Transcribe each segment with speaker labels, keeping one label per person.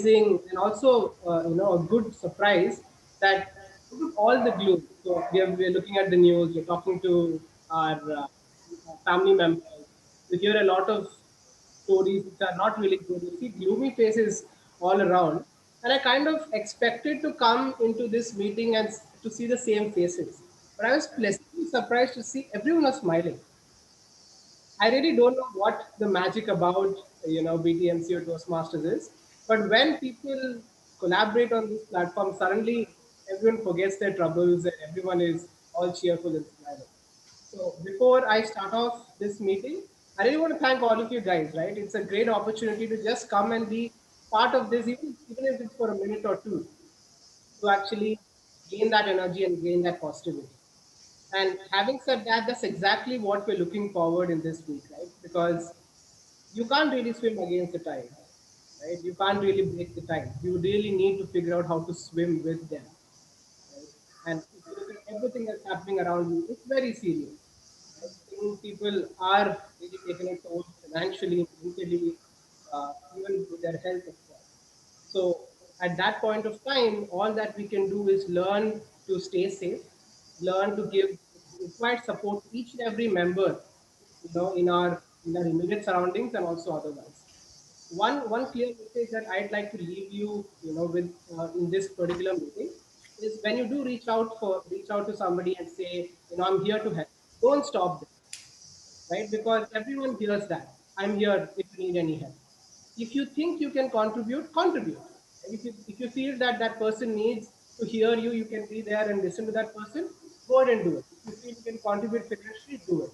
Speaker 1: and also a good surprise that all the gloom. So we're looking at the news, we're talking to our family members. We hear a lot of stories which are not really good. You see gloomy faces all around, and I kind of expected to come into this meeting and to see the same faces, but I was pleasantly surprised to see everyone was smiling. I really don't know what the magic about BTMC or Toastmasters is, but when people collaborate on this platform, suddenly everyone forgets their troubles and everyone is all cheerful and smiling. So before I start off this meeting, I really want to thank all of you guys. Right, it's a great opportunity to just come and be part of this, even if it's for a minute or two, to actually gain that energy and gain that positivity. And having said that, that's exactly what we're looking forward in this week, right? Because you can't really swim against the tide, right? You can't really break the tide. You really need to figure out how to swim with them, right? And if you look at everything that's happening around you, it's very serious. Right? People are really taking a toll financially, mentally, even with their health, of course. So at that point of time, all that we can do is learn to stay safe, learn to give required support to each and every member, in our immediate surroundings and also otherwise. One clear message that I'd like to leave you, with in this particular meeting is when you do reach out to somebody and say, I'm here to help. Don't stop there, right? Because everyone hears that. I'm here if you need any help. If you think you can contribute, contribute. And if you feel that that person needs to hear you, you can be there and listen to that person, go ahead and do it. If you feel you can contribute financially, do it.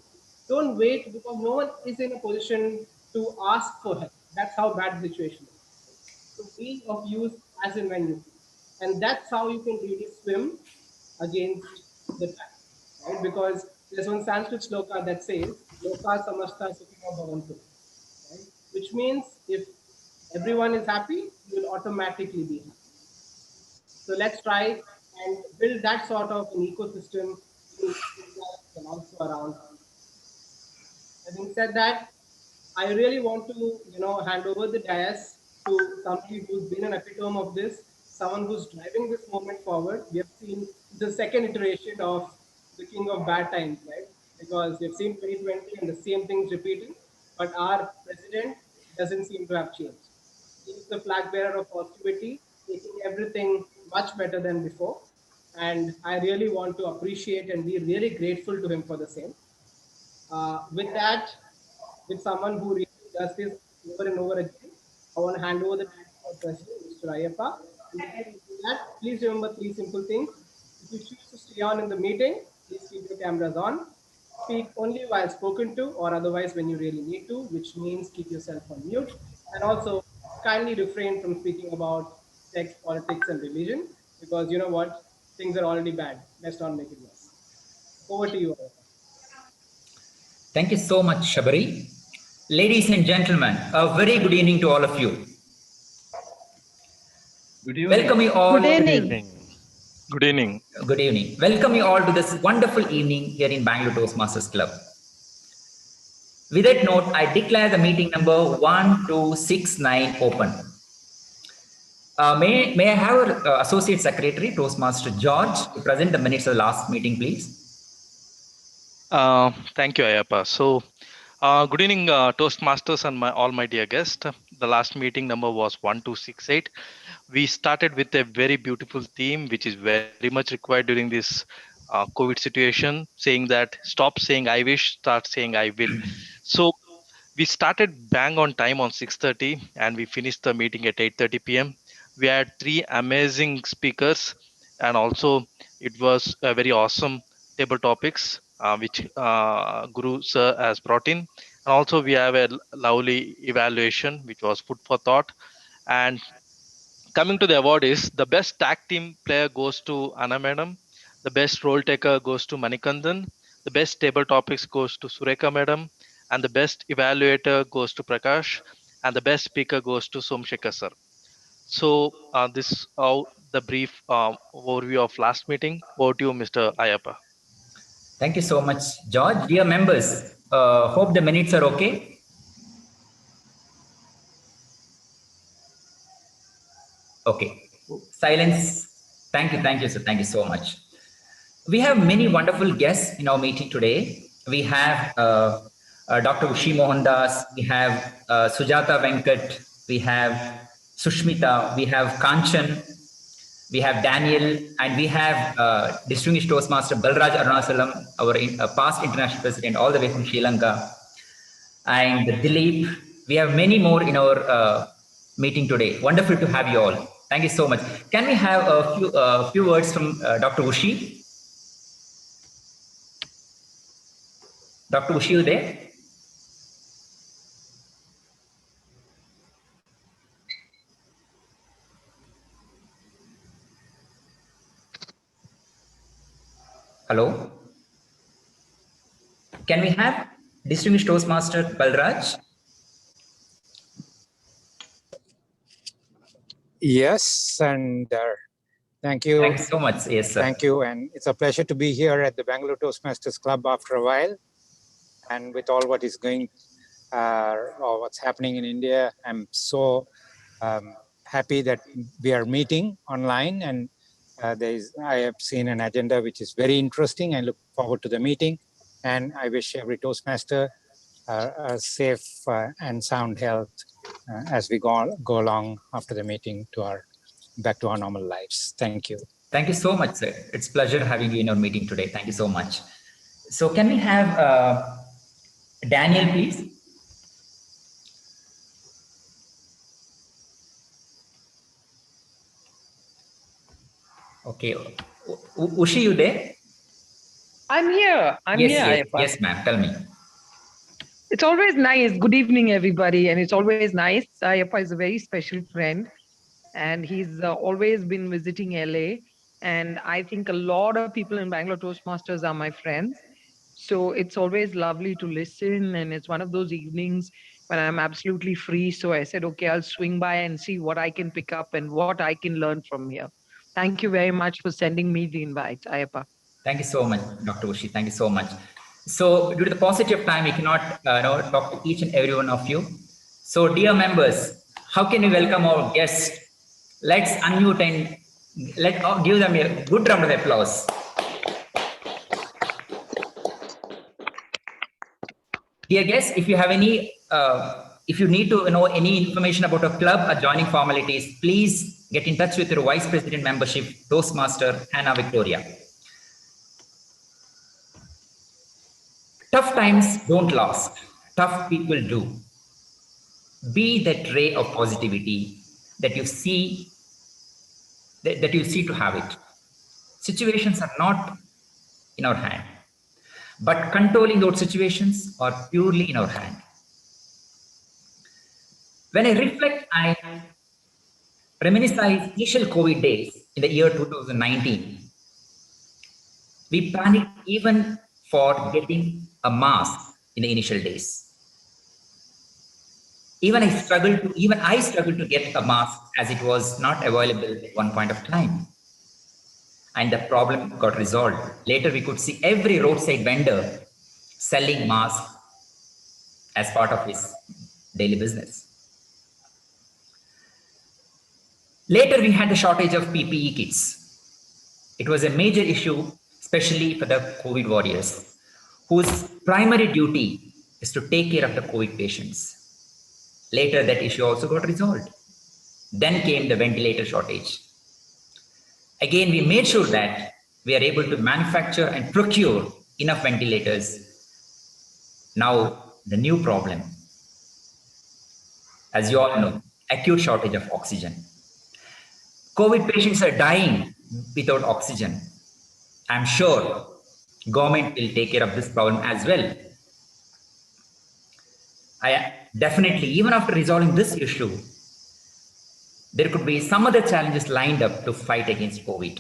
Speaker 1: Don't wait because no one is in a position to ask for help. That's how bad the situation is. So be of use as and when you feel. And that's how you can really swim against the tide, right? Because there's one Sanskrit sloka that says, Loka samasta sukhino bhavantu, right? Which means if everyone is happy, you will automatically be happy. So let's try and build that sort of an ecosystem in India and also around us. Having said that, I really want to, hand over the dais to somebody who's been an epitome of this, someone who's driving this movement forward. We have seen the second iteration of the king of bad times, right? Because we've seen 2020 and the same things repeating, but our president doesn't seem to have changed. He's the flag bearer of positivity, making everything much better than before. And I really want to appreciate and be really grateful to him for the same. With that, with someone who really does this over and over again, I want to hand over the time to our president, Mr. Ayappa. And before we do that, please remember three simple things. If you choose to stay on in the meeting, please keep your cameras on. Speak only while spoken to, or otherwise when you really need to, which means keep yourself on mute. And also, kindly refrain from speaking about sex, politics, and religion, because you know what? Things are already bad. Let's not make it worse. Over to you, Ayappa.
Speaker 2: Thank you so much, Shabari. Ladies and gentlemen, a very good evening to all of you.
Speaker 3: Good evening.
Speaker 2: Welcome you all.
Speaker 4: Good evening.
Speaker 5: Good evening.
Speaker 2: Good evening. Welcome you all to this wonderful evening here in Bangalore Toastmasters Club. With that note, I declare the meeting number 1269 open. May I have our Associate Secretary, Toastmaster George, to present the minutes of the last meeting, please?
Speaker 5: Thank you, Ayappa. So, good evening, Toastmasters and all my dear guests. The last meeting number was 1268. We started with a very beautiful theme, which is very much required during this COVID situation, saying that stop saying I wish, start saying I will. So we started bang on time on 6:30 and we finished the meeting at 8:30 p.m. We had three amazing speakers, and also it was a very awesome table topics which Guru sir has brought in. And also we have a lovely evaluation which was food for thought. And coming to the award is the best tag team player goes to Anna Madam, the best role taker goes to Manikandan, the best table topics goes to Sureka Madam, and the best evaluator goes to Prakash, and the best speaker goes to Somshekar sir. So this is the brief overview of last meeting. Over to you, Mr. Ayappa.
Speaker 2: Thank you so much, George. Dear members, hope the minutes are okay. Okay. Silence. Thank you, sir. Thank you so much. We have many wonderful guests in our meeting today. We have Dr. Ushi Mohandas, we have Sujata Venkat, we have Sushmita, we have Kanchan, we have Daniel, and we have distinguished Toastmaster Balraj Arunachalam, our past international president, all the way from Sri Lanka, and Dilip. We have many more in our meeting today. Wonderful to have you all. Thank you so much. Can we have a few words from Dr. Ushi? Dr. Ushi, you there? Hello? Can we have distinguished Toastmaster Balraj?
Speaker 3: Yes, and thank you.
Speaker 2: Thank you so much. Yes, sir.
Speaker 3: Thank you. And it's a pleasure to be here at the Bangalore Toastmasters Club after a while. And with all what is going or what's happening in India, I'm so happy that we are meeting online. And I have seen an agenda which is very interesting. I look forward to the meeting. And I wish every Toastmaster a safe and sound health as we go along after the meeting back to our normal lives. Thank you.
Speaker 2: Thank you so much, sir. It's a pleasure having you in our meeting today. Thank you so much. So can we have Daniel, please? Okay. Ushi, you there?
Speaker 4: I'm here. I'm
Speaker 2: yes,
Speaker 4: here.
Speaker 2: Yes, yes ma'am. Tell me.
Speaker 4: It's always nice. Good evening, everybody. And it's always nice. Ayappa is a very special friend. And he's always been visiting LA. And I think a lot of people in Bangalore Toastmasters are my friends. So it's always lovely to listen. And it's one of those evenings when I'm absolutely free. So I said, okay, I'll swing by and see what I can pick up and what I can learn from here. Thank you very much for sending me the invite, Ayappa.
Speaker 2: Thank you so much, Dr. Ushi. Thank you so much. So due to the paucity of time, we cannot talk to each and every one of you. So dear members, how can we welcome our guests? Let's unmute and give them a good round of applause. Dear guests, if you have any, if you need to know any information about a club or joining formalities, please get in touch with your Vice President membership, Toastmaster Hannah Victoria. Tough times don't last. Tough people do. Be that ray of positivity that you see, that you see to have it. Situations are not in our hand, but controlling those situations are purely in our hand. When I reflect, I reminisce my initial COVID days in the year 2019. We panicked even for getting a mask in the initial days. Even I struggled to get a mask as it was not available at one point of time. And the problem got resolved. Later, we could see every roadside vendor selling masks as part of his daily business. Later, we had the shortage of PPE kits. It was a major issue, especially for the COVID warriors, whose primary duty is to take care of the COVID patients. Later, that issue also got resolved. Then came the ventilator shortage. Again, we made sure that we are able to manufacture and procure enough ventilators. Now, the new problem, as you all know, acute shortage of oxygen. COVID patients are dying without oxygen. I'm sure government will take care of this problem as well. Definitely, even after resolving this issue, there could be some other challenges lined up to fight against COVID.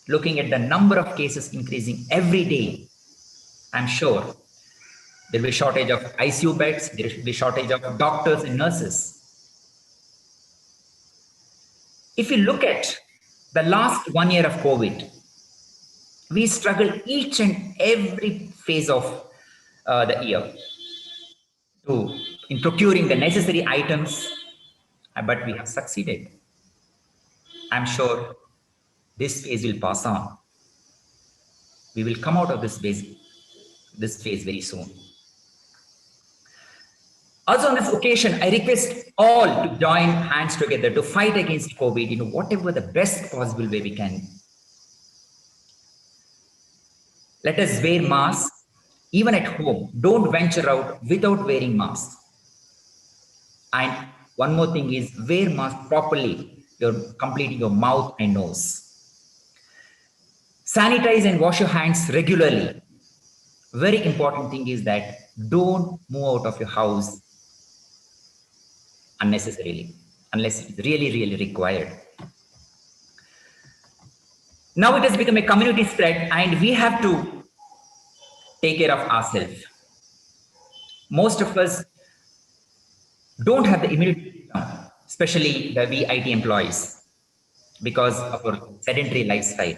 Speaker 2: Looking at the number of cases increasing every day, I'm sure there will be shortage of ICU beds, there will be shortage of doctors and nurses. If you look at the last 1 year of COVID, we struggled each and every phase of the year in procuring the necessary items, but we have succeeded. I'm sure this phase will pass on. We will come out of this phase very soon. Also on this occasion, I request all to join hands together to fight against COVID in whatever the best possible way we can. Let us wear masks, even at home. Don't venture out without wearing masks. And one more thing is wear mask properly. You're completing your mouth and nose. Sanitize and wash your hands regularly. Very important thing is that don't move out of your house unnecessarily, unless it's really, really required. Now it has become a community spread and we have to take care of ourselves. Most of us don't have the immunity system, especially the VIT employees, because of our sedentary lifestyle.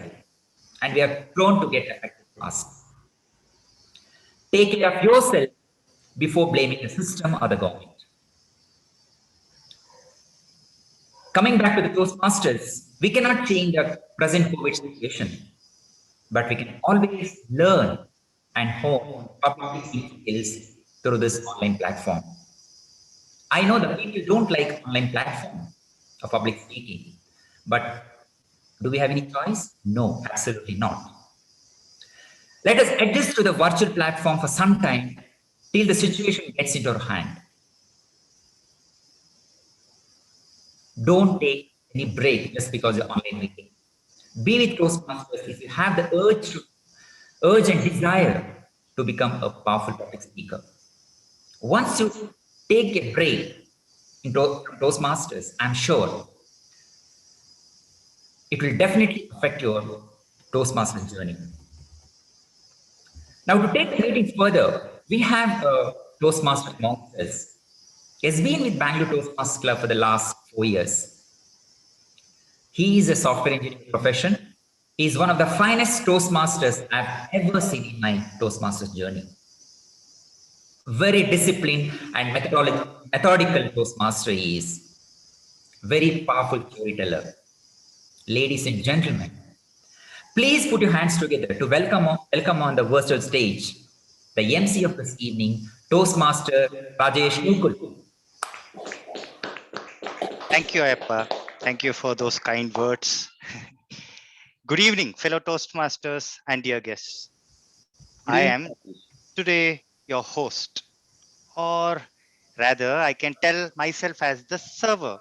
Speaker 2: And we are prone to get affected fast. Take care of yourself before blaming the system or the government. Coming back to the Toastmasters, we cannot change the present COVID situation, but we can always learn and hone public speaking skills through this online platform. I know that people don't like online platform of public speaking, but do we have any choice? No, absolutely not. Let us adjust to the virtual platform for some time till the situation gets into our hand. Don't take any break just because you're online meeting. Be with Toastmasters if you have the urge and desire to become a powerful public speaker. Once you take a break in Toastmasters, I'm sure it will definitely affect your Toastmasters journey. Now, to take the meeting further, we have a Toastmaster amongst us. He has been with Bangalore Toastmasters Club for the last 4 years. He is a software engineering profession. He is one of the finest Toastmasters I've ever seen in my Toastmasters journey. Very disciplined and methodical Toastmaster he is. Very powerful storyteller. Ladies and gentlemen, please put your hands together to welcome on the virtual stage the MC of this evening, Toastmaster Rajesh Nukul.
Speaker 6: Thank you, Appa. Thank you for those kind words. Good evening, fellow Toastmasters and dear guests. I am today your host, or rather, I can tell myself as the server.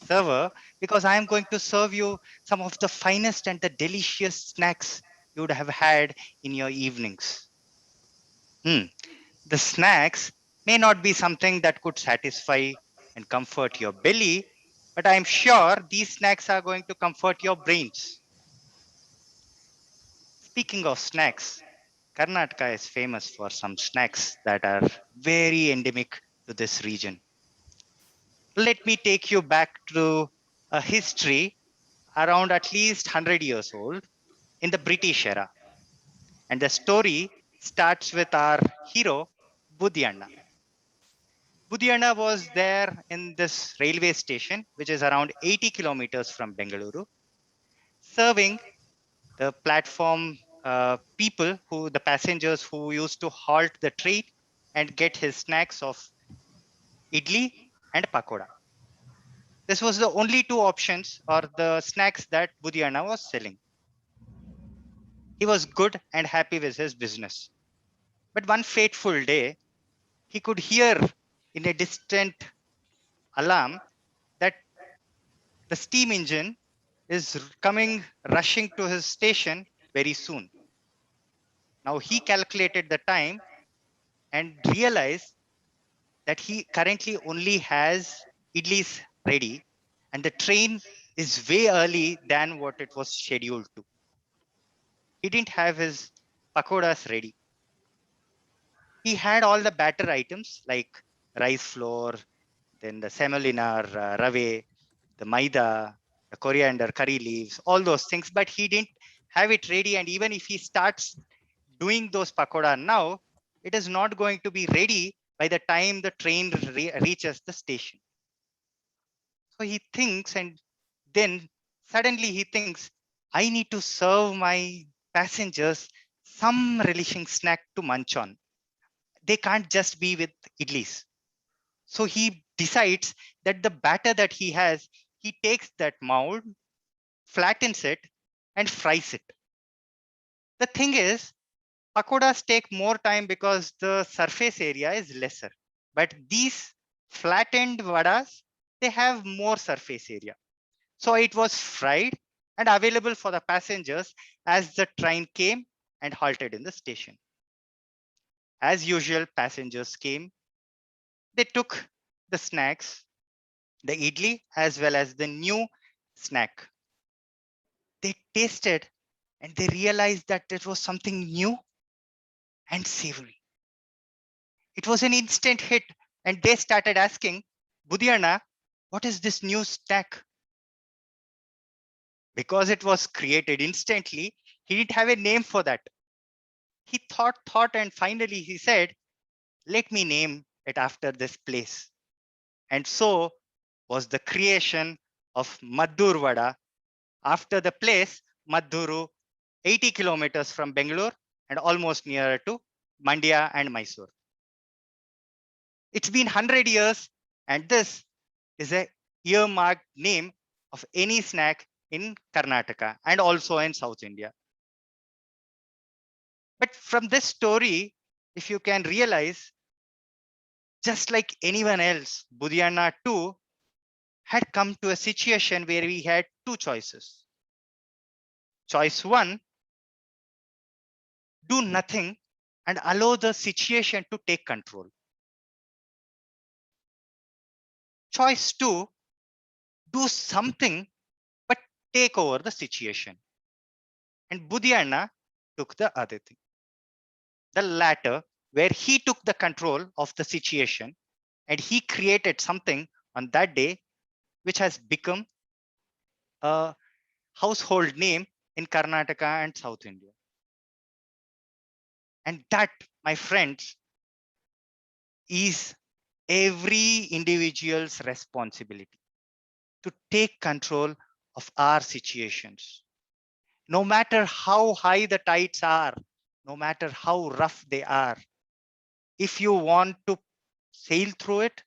Speaker 6: Server, because I am going to serve you some of the finest and the delicious snacks you would have had in your evenings. The snacks may not be something that could satisfy and comfort your belly, but I'm sure these snacks are going to comfort your brains. Speaking of snacks, Karnataka is famous for some snacks that are very endemic to this region. Let me take you back to a history around at least 100 years old in the British era. And the story starts with our hero, Budhyana. Budhyana was there in this railway station, which is around 80 kilometers from Bengaluru, serving the platform people, the passengers who used to halt the train and get his snacks of idli and pakoda. This was the only two options or the snacks that Budhyana was selling. He was good and happy with his business. But one fateful day, he could hear in a distant alarm that the steam engine is coming rushing to his station very soon. Now he calculated the time and realized that he currently only has idlis ready and the train is way early than what it was scheduled to. He didn't have his pakodas ready. He had all the batter items like rice flour, then the semolina rave, the maida, the coriander, curry leaves, all those things, but he didn't have it ready. And even if he starts doing those pakoda now, it is not going to be ready by the time the train reaches the station. So he thinks and Then suddenly he thinks, I need to serve my passengers some relishing snack to munch on. They can't just be with idlis. So he decides that the batter that he has, he takes that mold, flattens it, and fries it. The thing is, pakodas take more time because the surface area is lesser. But these flattened vadas, they have more surface area. So it was fried and available for the passengers as the train came and halted in the station. As usual, passengers came. They took the snacks, the idli, as well as the new snack. They tasted and they realized that it was something new and savory. It was an instant hit, and they started asking, Budiana, what is this new snack? Because it was created instantly, he didn't have a name for that. He thought, and finally he said, let me name it after this place. And so was the creation of Maddur Vada after the place Madduru, 80 kilometers from Bangalore and almost nearer to Mandya and Mysore. It's been 100 years, and this is a earmarked name of any snack in Karnataka and also in South India. But from this story, if you can realize, just like anyone else, Budiana too had come to a situation where we had two choices. Choice one, do nothing and allow the situation to take control. Choice two, do something but take over the situation. And Budiana took the other thing. The latter, where he took the control of the situation and he created something on that day which has become a household name in Karnataka and South India. And that, my friends, is every individual's responsibility to take control of our situations. No matter how high the tides are, no matter how rough they are, if you want to sail through it,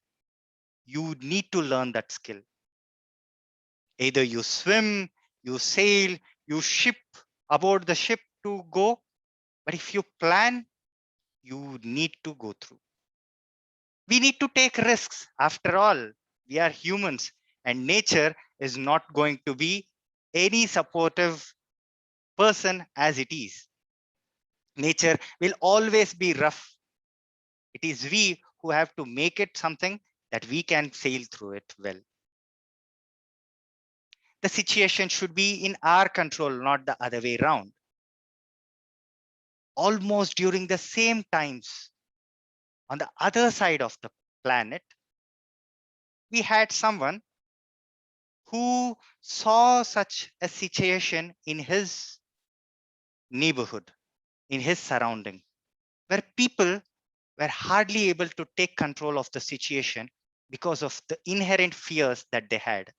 Speaker 6: you need to learn that skill. Either you swim, you sail, you ship aboard the ship to go, but if you plan, you need to go through. We need to take risks. After all, we are humans, and nature is not going to be any supportive person as it is. Nature will always be rough. It is we who have to make it something that we can sail through it well. The situation should be in our control, not the other way around. Almost during the same times, on the other side of the planet, we had someone who saw such a situation in his neighborhood, in his surrounding, where people were hardly able to take control of the situation because of the inherent fears that they had.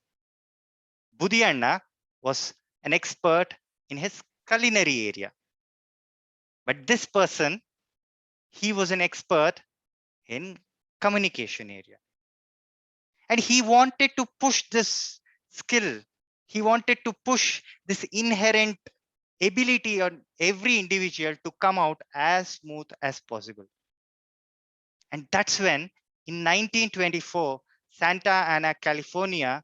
Speaker 6: Budianna was an expert in his culinary area. But this person, he was an expert in communication area. And he wanted to push this skill. He wanted to push this inherent ability on every individual to come out as smooth as possible. And that's when in 1924, Santa Ana, California,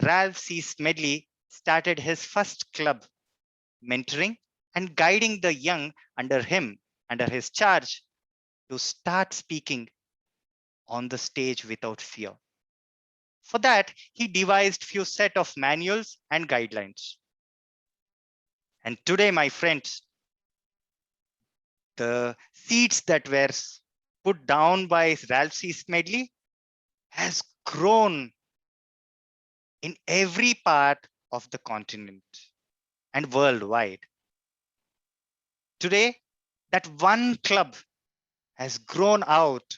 Speaker 6: Ralph C. Smedley started his first club, mentoring and guiding the young under him, under his charge, to start speaking on the stage without fear. For that, he devised few set of manuals and guidelines. And today, my friends, the seeds that were put down by Ralph C. Smedley has grown in every part of the continent and worldwide. Today, that one club has grown out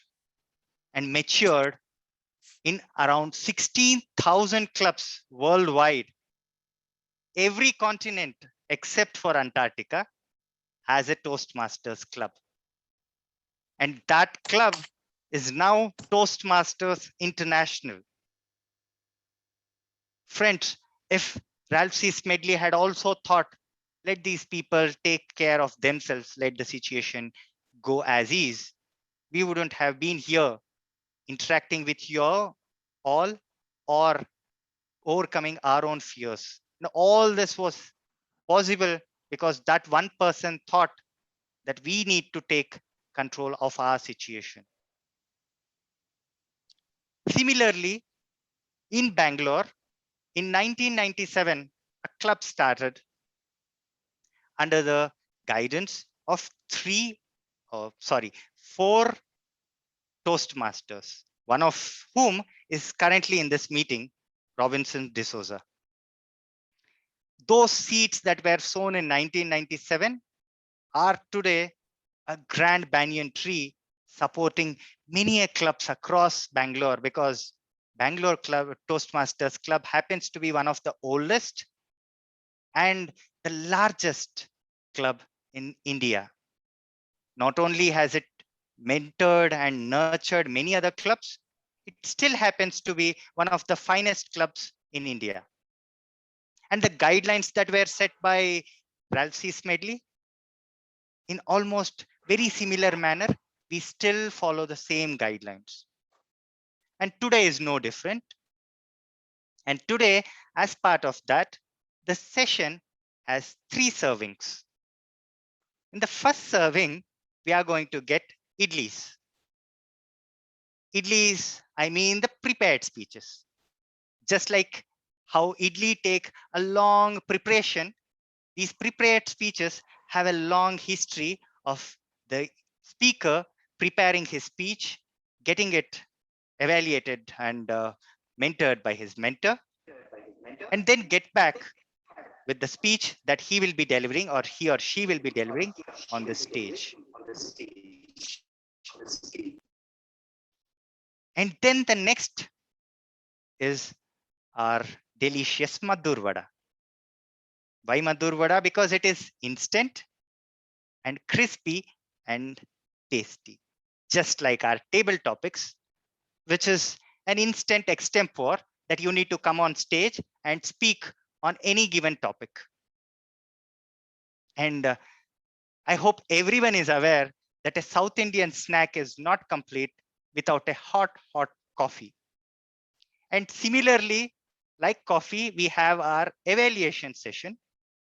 Speaker 6: and matured in around 16,000 clubs worldwide. Every continent except for Antarctica has a Toastmasters club. And that club is now Toastmasters International. Friends, if Ralph C. Smedley had also thought, let these people take care of themselves, let the situation go as is, we wouldn't have been here interacting with you all or overcoming our own fears. Now, all this was possible because that one person thought that we need to take control of our situation. Similarly, in Bangalore, in 1997, a club started under the guidance of four Toastmasters, one of whom is currently in this meeting, Robinson D'Souza. Those seeds that were sown in 1997 are today a grand banyan tree supporting many clubs across Bangalore, because Bangalore Club Toastmasters Club happens to be one of the oldest and the largest club in India. Not only has it mentored and nurtured many other clubs, it still happens to be one of the finest clubs in India. And the guidelines that were set by Ralph C. Smedley, in almost very similar manner, we still follow the same guidelines. And today is no different. And today, as part of that, the session has 3 servings. In the first serving, we are going to get idlis. Idlis, I mean the prepared speeches. Just like how idli take a long preparation, these prepared speeches have a long history of the speaker preparing his speech, getting it evaluated and mentored by his mentor, and then get back with the speech that he will be delivering or he or she will be delivering on the stage. And then the next is our delicious Madhur Vada. Why Madhur Vada? Because it is instant and crispy and tasty. Just like our table topics, which is an instant extempore that you need to come on stage and speak on any given topic. And I hope everyone is aware that a South Indian snack is not complete without a hot coffee. And similarly, like coffee, we have our evaluation session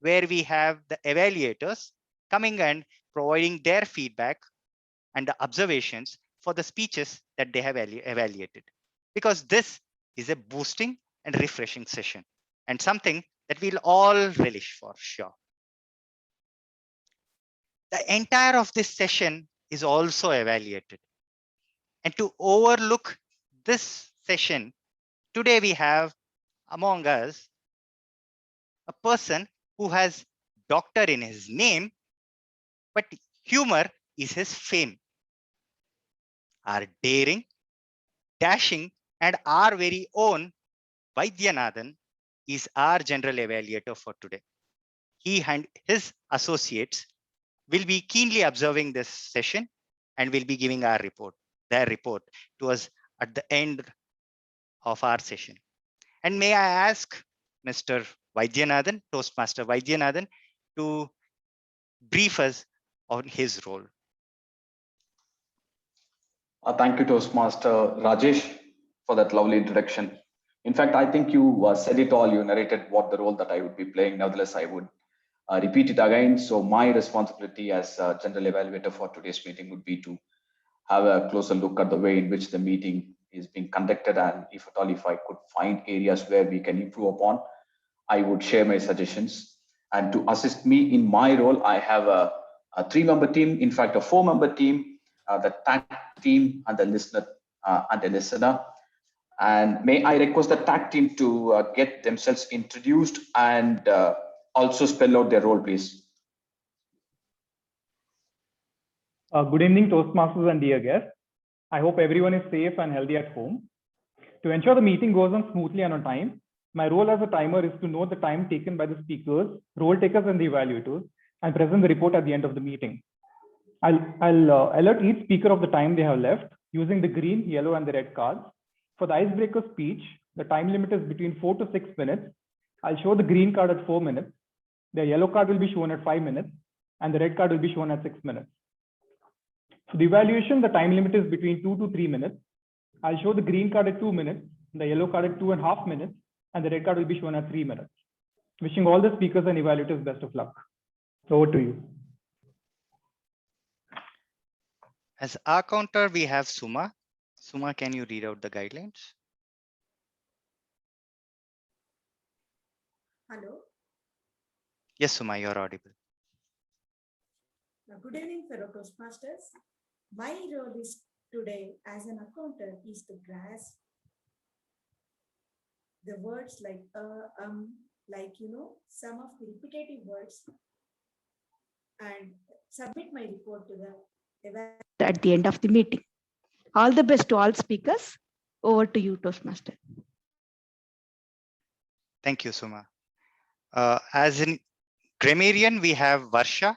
Speaker 6: where we have the evaluators coming and providing their feedback and the observations for the speeches that they have evaluated. Because this is a boosting and refreshing session and something that we'll all relish for sure. The entire of this session is also evaluated. And to overlook this session, today we have among us a person who has doctor in his name, but humor is his fame. Our daring, dashing, and our very own Vaidyanathan is our general evaluator for today. He and his associates will be keenly observing this session and will be giving their report to us at the end of our session. And may I ask Mr. Vaidyanathan, Toastmaster Vaidyanathan, to brief us on his role.
Speaker 7: Thank you, Toastmaster Rajesh, for that lovely introduction. In fact, I think you said it all. You narrated what the role that I would be playing. Nevertheless, I would repeat it again. So my responsibility as general evaluator for today's meeting would be to have a closer look at the way in which the meeting is being conducted, and if at all, if I could find areas where we can improve upon, I would share my suggestions. And to assist me in my role, I have a 3-member team, in fact, a 4-member team, the tag team and the listener and the listener. And may I request the tag team to get themselves introduced and also spell out their role, please.
Speaker 8: Good evening, Toastmasters and dear guests. I hope everyone is safe and healthy at home. To ensure the meeting goes on smoothly and on time, my role as a timer is to note the time taken by the speakers, role takers, and the evaluators, and present the report at the end of the meeting. I'll alert each speaker of the time they have left using the green, yellow, and the red cards. For the icebreaker speech, the time limit is between 4 to 6 minutes. I'll show the green card at 4 minutes. The yellow card will be shown at 5 minutes, and the red card will be shown at 6 minutes. For the evaluation, the time limit is between 2 to 3 minutes. I'll show the green card at 2 minutes, the yellow card at 2.5 minutes, and the red card will be shown at 3 minutes. Wishing all the speakers and evaluators best of luck. Over to you.
Speaker 6: As our counter, we have Suma. Suma, can you read out the guidelines?
Speaker 9: Hello.
Speaker 6: Yes, Suma, you're audible.
Speaker 9: Good evening, fellow Toastmasters. My role is today as an accountant is to grasp the words like some of the repetitive words and submit my report to the evaluator at the end of the meeting. All the best to all speakers. Over to you, Toastmaster.
Speaker 6: Thank you, Suma. As in grammarian, we have Varsha.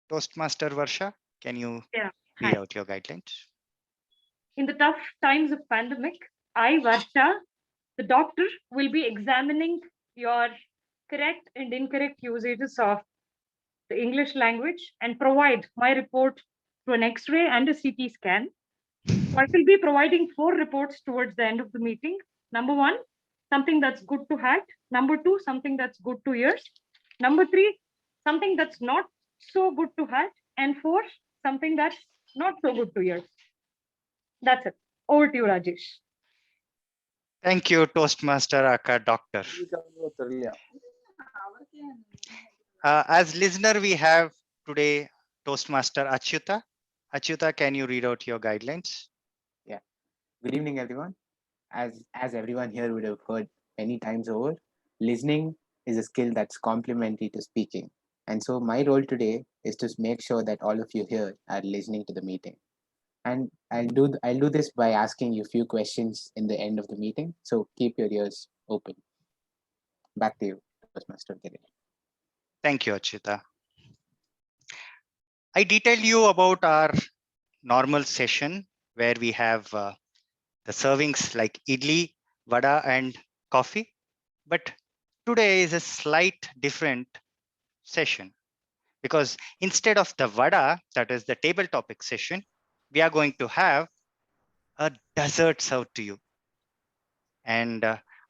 Speaker 6: Toastmaster Varsha, can you read out your guidelines?
Speaker 10: In the tough times of pandemic, I, Varsha, the doctor, will be examining your correct and incorrect usages of the English language and provide my report to an X-ray and a CT scan. So I will be providing 4 reports towards the end of the meeting. Number 1, something that's good to heart. Number 2, something that's good to ears. Number 3, something that's not so good to heart. And 4, something that's not so good to ears. That's it. Over to you, Rajesh.
Speaker 6: Thank you, Toastmaster Aka Doctor. As listener, we have today Toastmaster Achyuta. Achyuta, can you read out your guidelines?
Speaker 11: Yeah. Good evening, everyone. As everyone here would have heard many times over, listening is a skill that's complementary to speaking. And so my role today is to make sure that all of you here are listening to the meeting. And I'll do this by asking you a few questions in the end of the meeting. So keep your ears open. Back to you, Toastmaster.
Speaker 6: Thank you, Achyuta. I detailed you about our normal session where we have the servings like idli, vada, and coffee. But today is a slight different session because instead of the vada, that is the table topic session, we are going to have a dessert served to you. And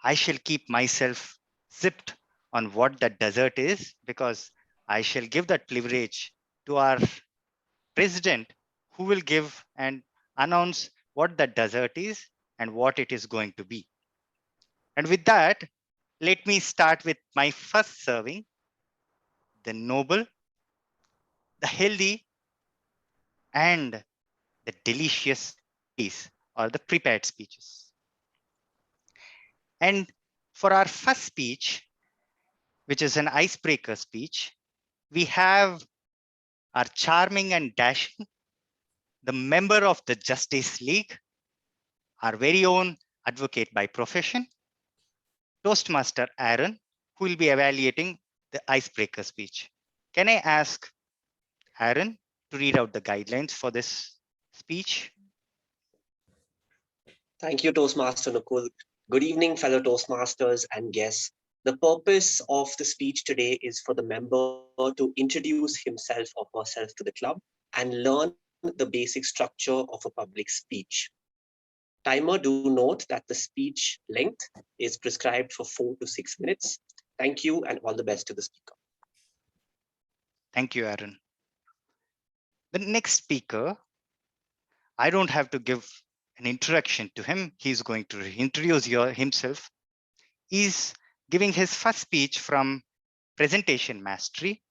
Speaker 6: I shall keep myself zipped on what that dessert is because I shall give that privilege to our president who will give and announce what that dessert is and what it is going to be. And with that, let me start with my first serving, the noble, the healthy, and the delicious piece or the prepared speeches. And for our first speech, which is an icebreaker speech, we have our charming and dashing, the member of the Justice League, our very own advocate by profession, Toastmaster Aaron, who will be evaluating the icebreaker speech. Can I ask Aaron to read out the guidelines for this speech?
Speaker 12: Thank you, Toastmaster Nakul. Good evening, fellow Toastmasters and guests. The purpose of the speech today is for the member to introduce himself or herself to the club and learn the basic structure of a public speech. Timer, do note that the speech length is prescribed for 4 to 6 minutes. Thank you and all the best to the speaker.
Speaker 6: Thank you, Aaron. The next speaker, I don't have to give an introduction to him. He's going to introduce himself. He's giving his first speech from Presentation Mastery,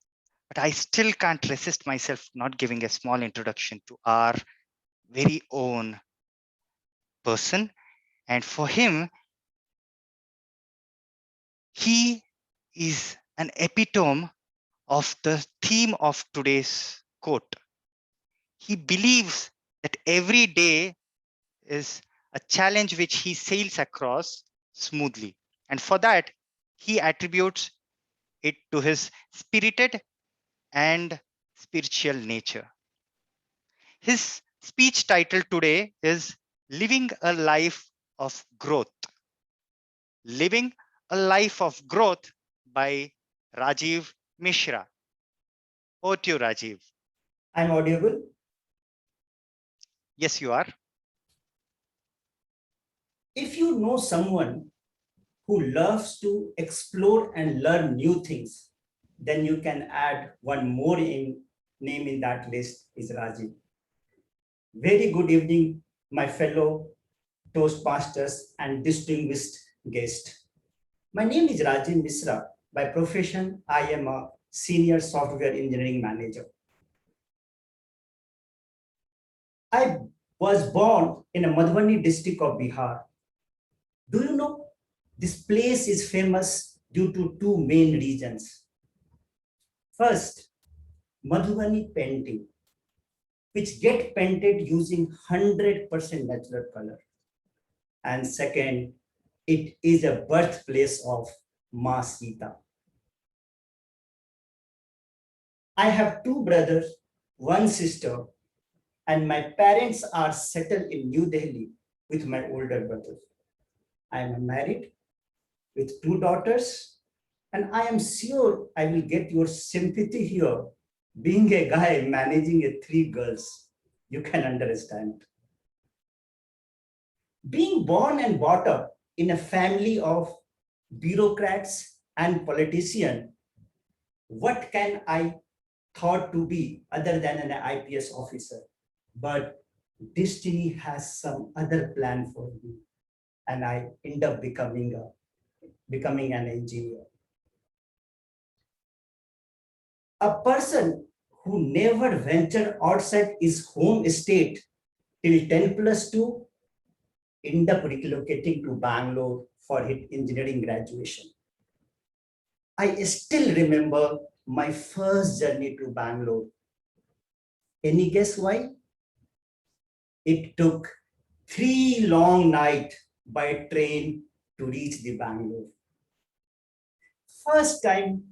Speaker 6: but I still can't resist myself not giving a small introduction to our very own person. And for him, he is an epitome of the theme of today's quote. He believes that every day is a challenge which he sails across smoothly. And for that, he attributes it to his spirited and spiritual nature. His speech title today is Living a Life of Growth. Living a Life of Growth by Rajiv Mishra. Over to you, Rajiv.
Speaker 13: I'm audible?
Speaker 6: Yes, you are.
Speaker 13: If you know someone who loves to explore and learn new things, then you can add one more name in that list is Rajiv. Very good evening, my fellow Toastmasters and distinguished guest. My name is Rajiv Mishra. By profession, I am a senior software engineering manager. I was born in a Madhubani district of Bihar. Do you know this place is famous due to two main reasons? First, Madhubani painting, which get painted using 100% natural color. And second, it is a birthplace of Ma Sita. I have two brothers, one sister, and my parents are settled in New Delhi with my older brother. I am married with two daughters, and I am sure I will get your sympathy here. Being a guy managing three girls, you can understand. Being born and brought up in a family of bureaucrats and politicians, what can I thought to be other than an IPS officer? But destiny has some other plan for me, and I end up becoming an engineer. A person who never ventured outside his home state till 10+2 end up relocating to Bangalore for his engineering graduation. I still remember my first journey to Bangalore. Any guess why? It took 3 long nights by train to reach the Bangalore. First time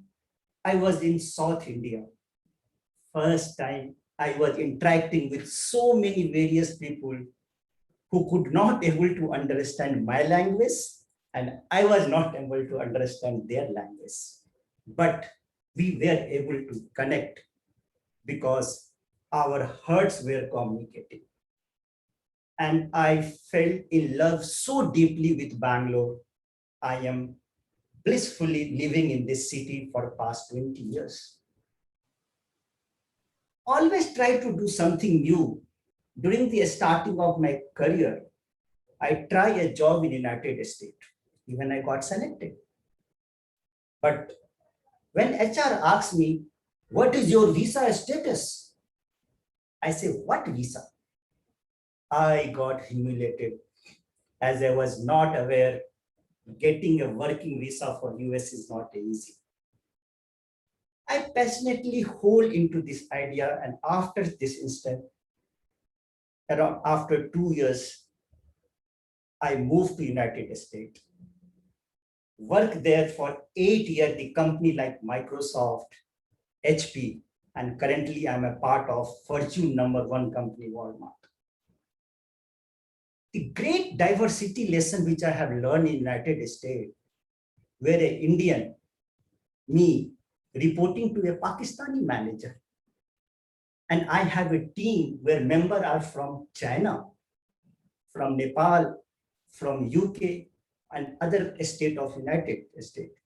Speaker 13: I was in South India. First time I was interacting with so many various people who could not able to understand my language, and I was not able to understand their language. But we were able to connect because our hearts were communicating. And I fell in love so deeply with Bangalore. I am blissfully living in this city for the past 20 years. Always try to do something new. During the starting of my career, I tried a job in United States. Even I got selected. But when HR asked me, what is your visa status? I say, what visa? I got humiliated as I was not aware getting a working visa for US is not easy. I passionately hold into this idea, and after this instant, around after 2 years, I moved to United States. Worked there for 8 years, the company like Microsoft, HP, and currently I'm a part of Fortune #1 company, Walmart. The great diversity lesson which I have learned in United States, where an Indian, me, reporting to a Pakistani manager. And I have a team where members are from China, from Nepal, from UK, and other state of United States.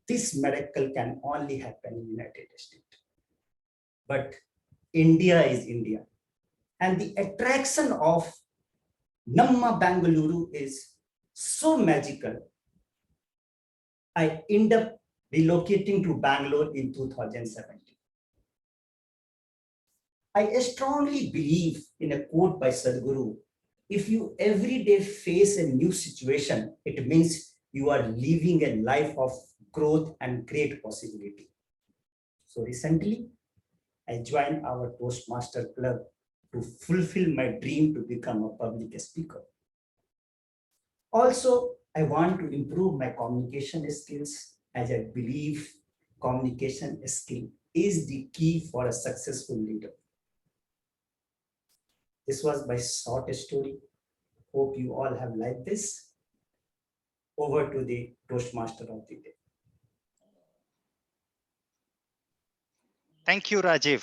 Speaker 13: This miracle can only happen in United States. But India is India. And the attraction of Namma Bangalore is so magical. I end up relocating to Bangalore in 2017. I strongly believe in a quote by Sadhguru. If you every day face a new situation, it means you are living a life of growth and great possibility. So recently, I joined our Toastmaster Club to fulfill my dream to become a public speaker. Also, I want to improve my communication skills, as I believe communication skill is the key for a successful leader. This was my short story. Hope you all have liked this. Over to the Toastmaster of the day.
Speaker 6: Thank you, Rajiv.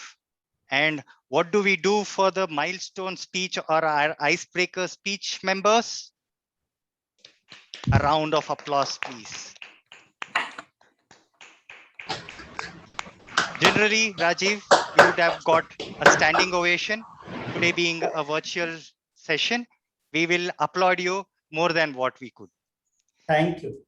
Speaker 6: And what do we do for the milestone speech or our icebreaker speech members? A round of applause, please. Generally, Rajiv, you would have got a standing ovation. Today being a virtual session, we will applaud you more than what we could.
Speaker 13: Thank you.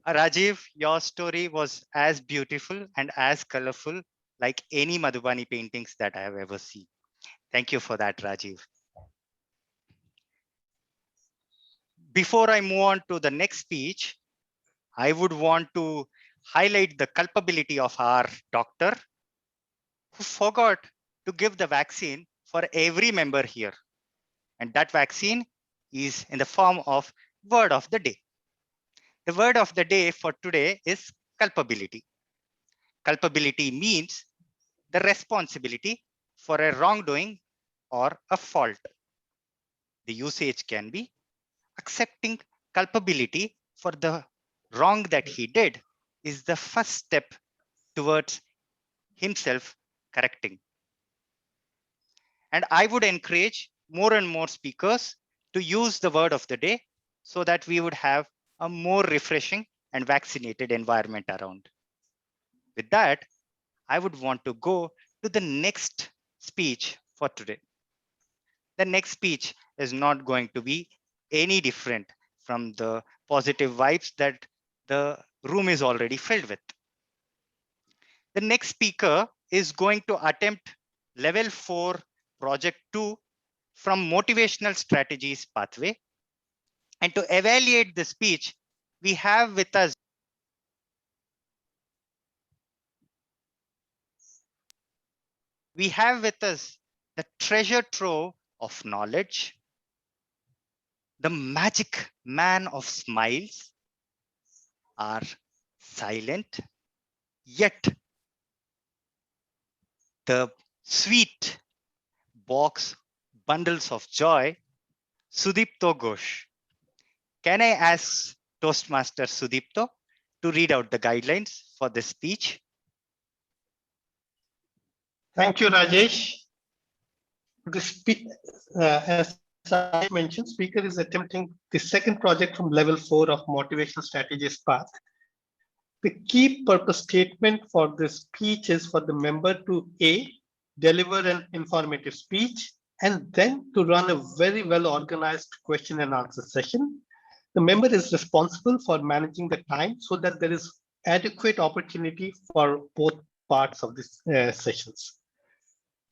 Speaker 6: Rajiv, your story was as beautiful and as colorful like any Madhubani paintings that I have ever seen. Thank you for that, Rajiv. Before I move on to the next speech, I would want to highlight the culpability of our doctor who forgot to give the vaccine for every member here. And that vaccine is in the form of word of the day. The word of the day for today is culpability. Culpability means the responsibility for a wrongdoing or a fault. The usage can be accepting culpability for the wrong that he did is the first step towards himself correcting. And I would encourage more and more speakers to use the word of the day so that we would have a more refreshing and vaccinated environment around. With that, I would want to go to the next speech for today. The next speech is not going to be any different from the positive vibes that the room is already filled with. The next speaker is going to attempt level 4 project 2 from motivational strategies pathway. And to evaluate the speech, we have with us the treasure trove of knowledge, the magic man of smiles, are silent, yet the sweet box bundles of joy, Sudipto Ghosh. Can I ask Toastmaster Sudipto to read out the guidelines for this speech?
Speaker 14: Thank you, Rajesh. As I mentioned, speaker is attempting the second project from level 4 of motivational strategies path. The key purpose statement for this speech is for the member to A, deliver an informative speech, and then to run a very well organized question and answer session. The member is responsible for managing the time so that there is adequate opportunity for both parts of these sessions.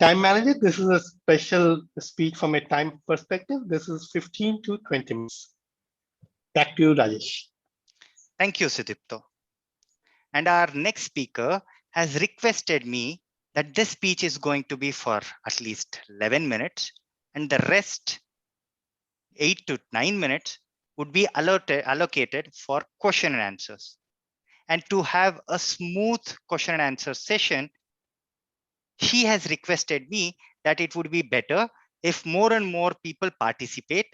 Speaker 14: Time manager, this is a special speech from a time perspective. This is 15 to 20 minutes. Back to you, Rajesh.
Speaker 6: Thank you, Sudipto. And our next speaker has requested me that this speech is going to be for at least 11 minutes and the rest 8 to 9 minutes would be allocated for question and answers. And to have a smooth question and answer session, he has requested me that it would be better if more and more people participate,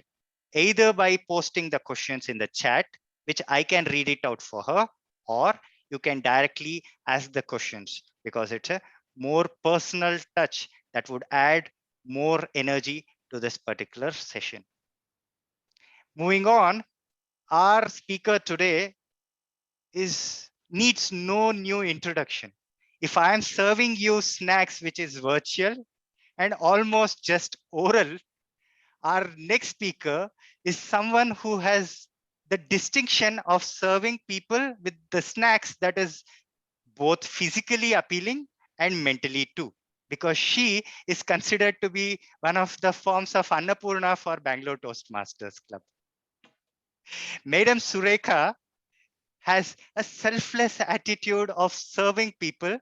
Speaker 6: either by posting the questions in the chat, which I can read it out for her, or you can directly ask the questions because it's a more personal touch that would add more energy to this particular session. Moving on, our speaker today needs no new introduction. If I am serving you snacks, which is virtual and almost just oral, our next speaker is someone who has the distinction of serving people with the snacks that is both physically appealing and mentally too, because she is considered to be one of the forms of Annapurna for Bangalore Toastmasters Club. Madam Surekha has a selfless attitude of serving people,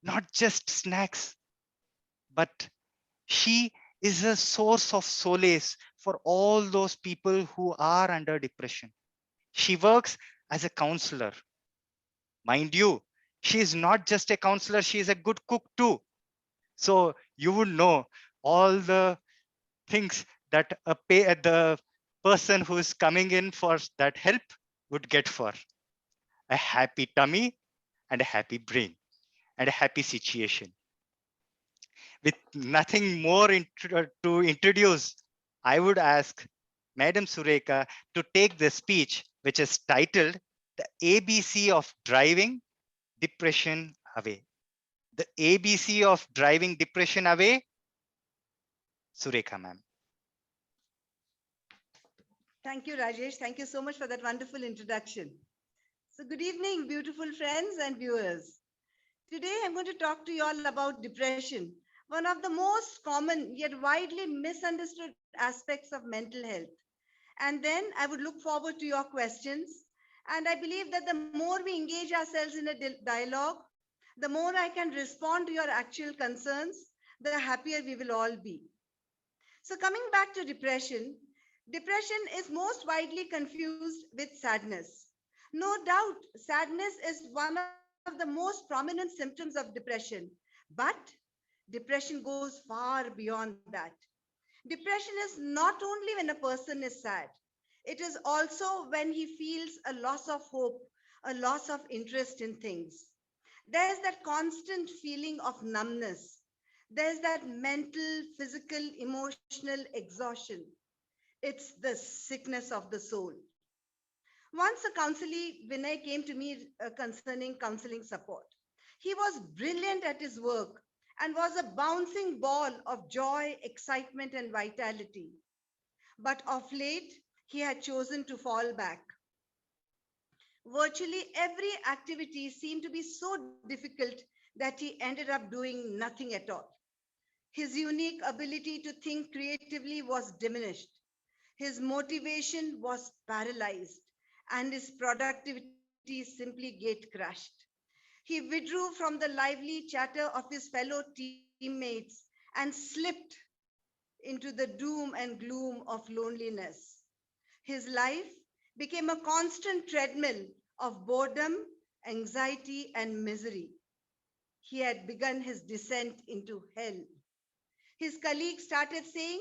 Speaker 6: not just snacks, but She is a source of solace for all those people who are under depression. She works as a counselor. Mind you, she is not just a counselor, she is a good cook too. So you would know all the things that the person who is coming in for that help would get for a happy tummy and a happy brain and a happy situation. With nothing more to introduce, I would ask Madam Sureka to take the speech, which is titled The ABC of Driving Depression Away. The ABC of Driving Depression Away, Sureka ma'am.
Speaker 15: Thank you, Rajesh. Thank you so much for that wonderful introduction. So good evening, beautiful friends and viewers. Today, I'm going to talk to you all about depression, one of the most common yet widely misunderstood aspects of mental health. And then I would look forward to your questions. And I believe that the more we engage ourselves in a dialogue, the more I can respond to your actual concerns, the happier we will all be. So coming back to depression, depression is most widely confused with sadness. No doubt, sadness is one of the most prominent symptoms of depression, but depression goes far beyond that. Depression is not only when a person is sad, it is also when he feels a loss of hope, a loss of interest in things. There's that constant feeling of numbness. There's that mental, physical, emotional exhaustion. It's the sickness of the soul. Once a counselee, Vinay, came to me concerning counseling support. He was brilliant at his work and was a bouncing ball of joy, excitement, and vitality. But of late, he had chosen to fall back. Virtually every activity seemed to be so difficult that he ended up doing nothing at all. His unique ability to think creatively was diminished. His motivation was paralyzed, and his productivity simply get crushed. He withdrew from the lively chatter of his fellow teammates and slipped into the doom and gloom of loneliness. His life became a constant treadmill of boredom, anxiety, and misery. He had begun his descent into hell. His colleagues started saying,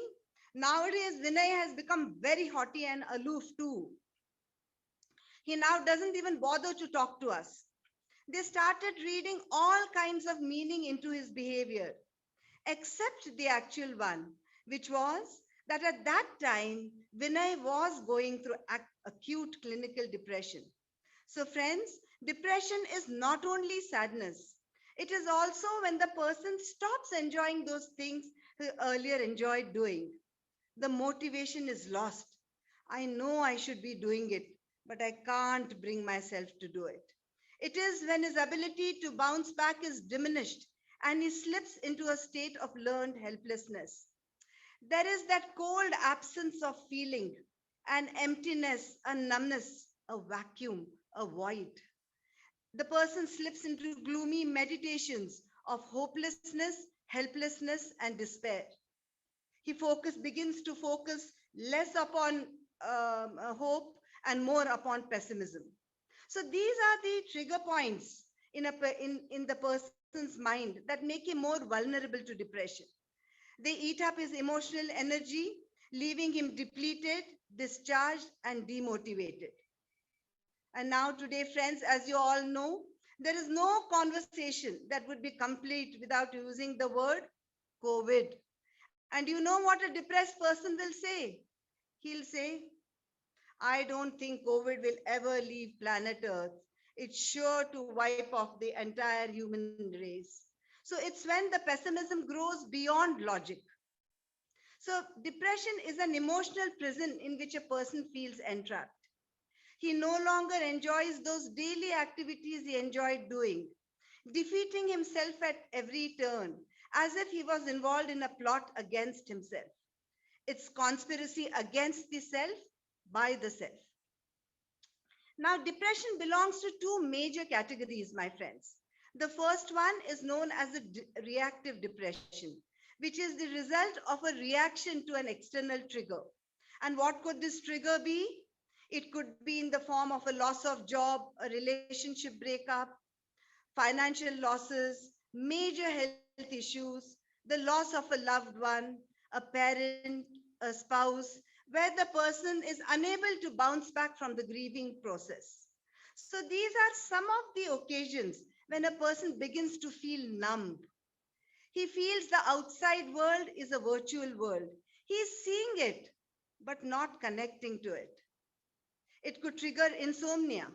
Speaker 15: "Nowadays, Vinay has become very haughty and aloof too. He now doesn't even bother to talk to us." They started reading all kinds of meaning into his behavior, except the actual one, which was that at that time, Vinay was going through acute clinical depression. So, friends, depression is not only sadness, it is also when the person stops enjoying those things he earlier enjoyed doing. The motivation is lost. I know I should be doing it, but I can't bring myself to do it. It is when his ability to bounce back is diminished and he slips into a state of learned helplessness. There is that cold absence of feeling, an emptiness, a numbness, a vacuum, a void. The person slips into gloomy meditations of hopelessness, helplessness, and despair. Begins to focus less upon hope and more upon pessimism. So these are the trigger points in the person's mind that make him more vulnerable to depression. They eat up his emotional energy, leaving him depleted, discharged, and demotivated. And now today, friends, as you all know, there is no conversation that would be complete without using the word COVID. And you know what a depressed person will say? He'll say, "I don't think COVID will ever leave planet Earth. It's sure to wipe off the entire human race." So it's when the pessimism grows beyond logic. So depression is an emotional prison in which a person feels entrapped. He no longer enjoys those daily activities he enjoyed doing, defeating himself at every turn, as if he was involved in a plot against himself. It's conspiracy against the self by the self. Now, depression belongs to two major categories, my friends. The first one is known as a reactive depression, which which is the result of a reaction to an external trigger. And what could this trigger be? It could be in the form of a loss of job, a relationship breakup, financial losses, major health issues, the loss of a loved one, a parent, a spouse, where the person is unable to bounce back from the grieving process. So these are some of the occasions when a person begins to feel numb. He feels the outside world is a virtual world. He's seeing it, but not connecting to it. It could trigger insomnia.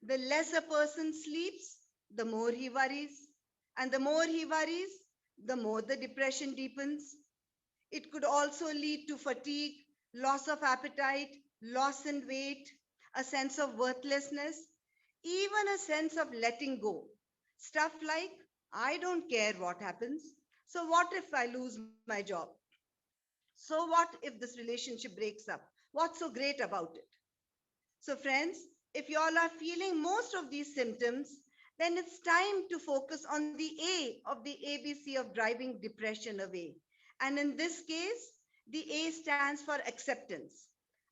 Speaker 15: The less a person sleeps, the more he worries. And the more he worries, the more the depression deepens. It could also lead to fatigue, loss of appetite, loss in weight, a sense of worthlessness, even a sense of letting go. Stuff like, I don't care what happens. So what if I lose my job? So what if this relationship breaks up? What's so great about it? So friends, if you all are feeling most of these symptoms, then it's time to focus on the A of the ABC of driving depression away. And in this case, the A stands for acceptance.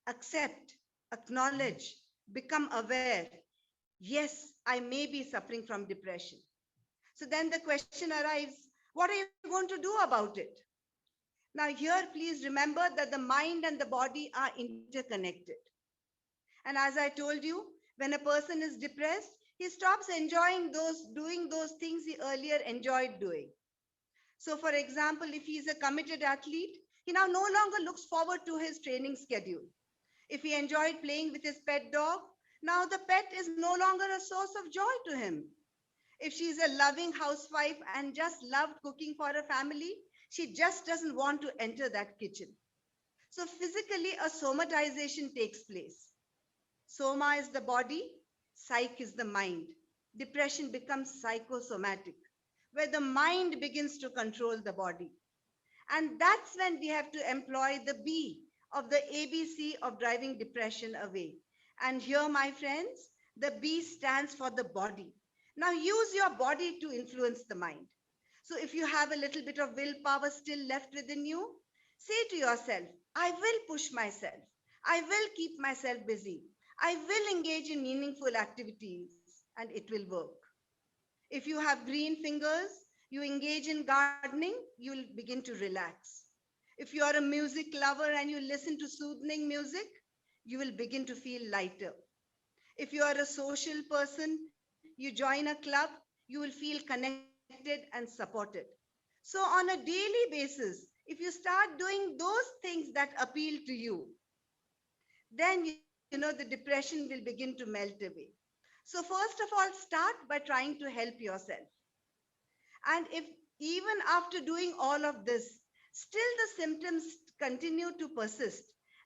Speaker 15: Accept, acknowledge, become aware. Yes, I may be suffering from depression. So then the question arrives, what are you going to do about it? Now here, please remember that the mind and the body are interconnected. And as I told you, when a person is depressed, he stops enjoying doing those things he earlier enjoyed doing. So for example, if he is a committed athlete, he now no longer looks forward to his training schedule. If he enjoyed playing with his pet dog, now the pet is no longer a source of joy to him. If she's a loving housewife and just loved cooking for her family, she just doesn't want to enter that kitchen. So physically, a somatization takes place. Soma is the body, psyche is the mind. Depression becomes psychosomatic, where the mind begins to control the body. And that's when we have to employ the B of the ABC of driving depression away. And here, my friends, the B stands for the body. Now use your body to influence the mind. So if you have a little bit of willpower still left within you, say to yourself, I will push myself. I will keep myself busy. I will engage in meaningful activities and it will work. If you have green fingers, you engage in gardening, you'll begin to relax. If you are a music lover and you listen to soothing music, you will begin to feel lighter. If you are a social person, you join a club, you will feel connected and supported. So on a daily basis, if you start doing those things that appeal to you, then the depression will begin to melt away. So first of all, start by trying to help yourself. And if even after doing all of this, still the symptoms continue to persist,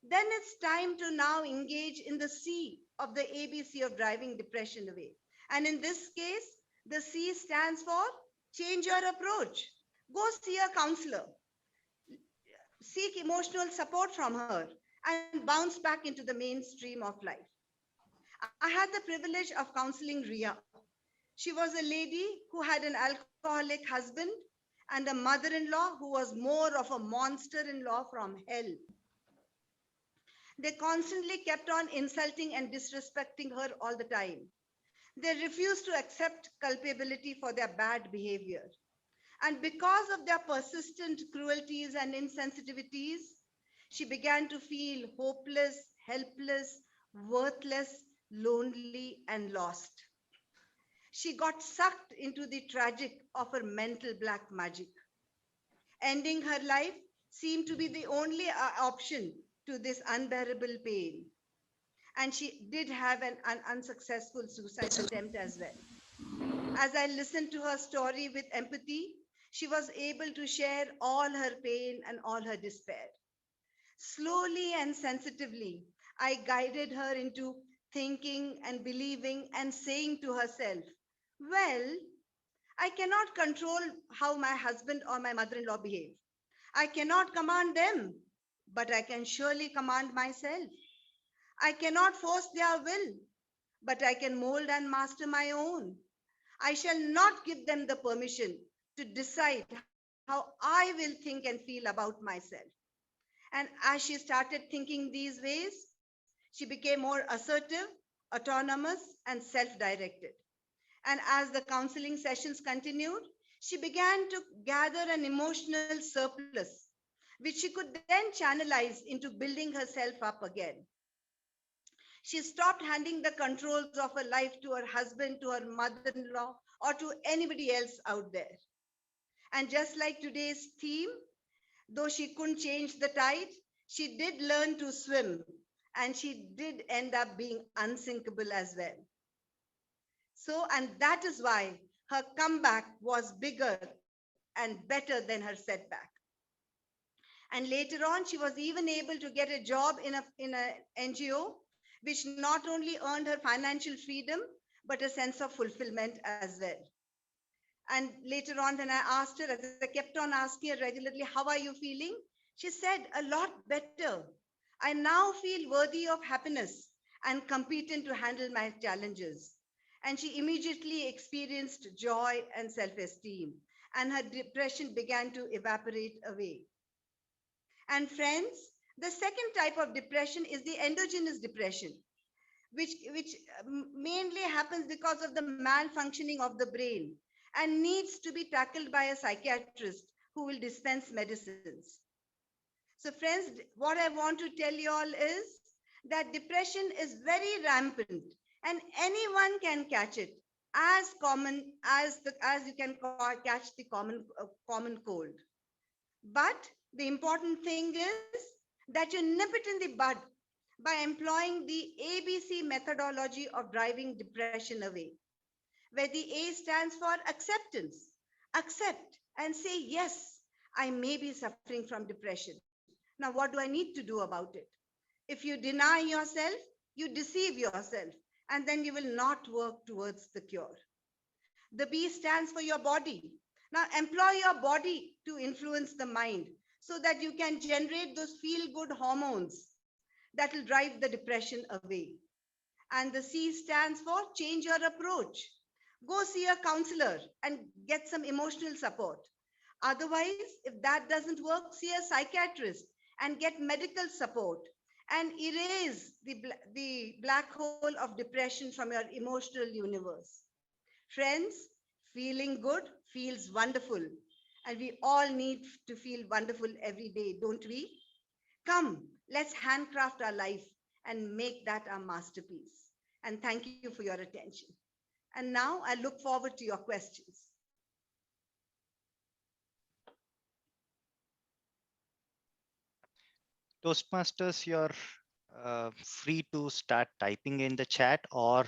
Speaker 15: then it's time to now engage in the C of the ABC of driving depression away. And in this case, the C stands for change your approach. Go see a counselor, seek emotional support from her, and bounce back into the mainstream of life. I had the privilege of counseling Ria. She was a lady who had an alcoholic husband and a mother-in-law who was more of a monster-in-law from hell. They constantly kept on insulting and disrespecting her all the time. They refused to accept culpability for their bad behavior. And because of their persistent cruelties and insensitivities, she began to feel hopeless, helpless, worthless, lonely, and lost. She got sucked into the tragic of her mental black magic. Ending her life seemed to be the only option to this unbearable pain. And she did have an unsuccessful suicide attempt as well. As I listened to her story with empathy, she was able to share all her pain and all her despair. Slowly and sensitively, I guided her into thinking and believing and saying to herself, well, I cannot control how my husband or my mother-in-law behave. I cannot command them, but I can surely command myself. I cannot force their will, but I can mold and master my own. I shall not give them the permission to decide how I how I will think and feel about myself. And as she started thinking these ways, she became more assertive, autonomous, and self-directed. And as the counseling sessions continued, she began to gather an emotional surplus, which she could then channelize into building herself up again. She stopped handing the controls of her life to her husband, to her mother-in-law, or to anybody else out there. And just like today's theme, though she couldn't change the tide, she did learn to swim, and she did end up being unsinkable as well. So, and that is why her comeback was bigger and better than her setback. And later on, she was even able to get a job in a NGO, which not only earned her financial freedom, but a sense of fulfillment as well. And later on, when I asked her, as I kept on asking her regularly, how are you feeling? She said, a lot better. I now feel worthy of happiness and competent to handle my challenges. And she immediately experienced joy and self-esteem, and her depression began to evaporate away. And friends, the second type of depression is the endogenous depression, which mainly happens because of the malfunctioning of the brain and needs to be tackled by a psychiatrist who will dispense medicines. So friends, what I want to tell you all is that depression is very rampant and anyone can catch it, as common as you can catch the common cold. But the important thing is that you nip it in the bud by employing the ABC methodology of driving depression away, where the A stands for acceptance. Accept and say, yes, I may be suffering from depression. Now, what do I need to do about it? If you deny yourself, you deceive yourself, and then you will not work towards the cure. The B stands for your body. Now, employ your body to influence the mind so that you can generate those feel-good hormones that will drive the depression away. And the C stands for change your approach. Go see a counselor and get some emotional support. Otherwise, if that doesn't work, see a psychiatrist and get medical support and erase the black hole of depression from your emotional universe. Friends, feeling good feels wonderful, and we all need to feel wonderful every day, don't we? Come, let's handcraft our life and make that our masterpiece. And thank you for your attention. And now I look forward to your questions.
Speaker 6: Toastmasters, you're free to start typing in the chat, or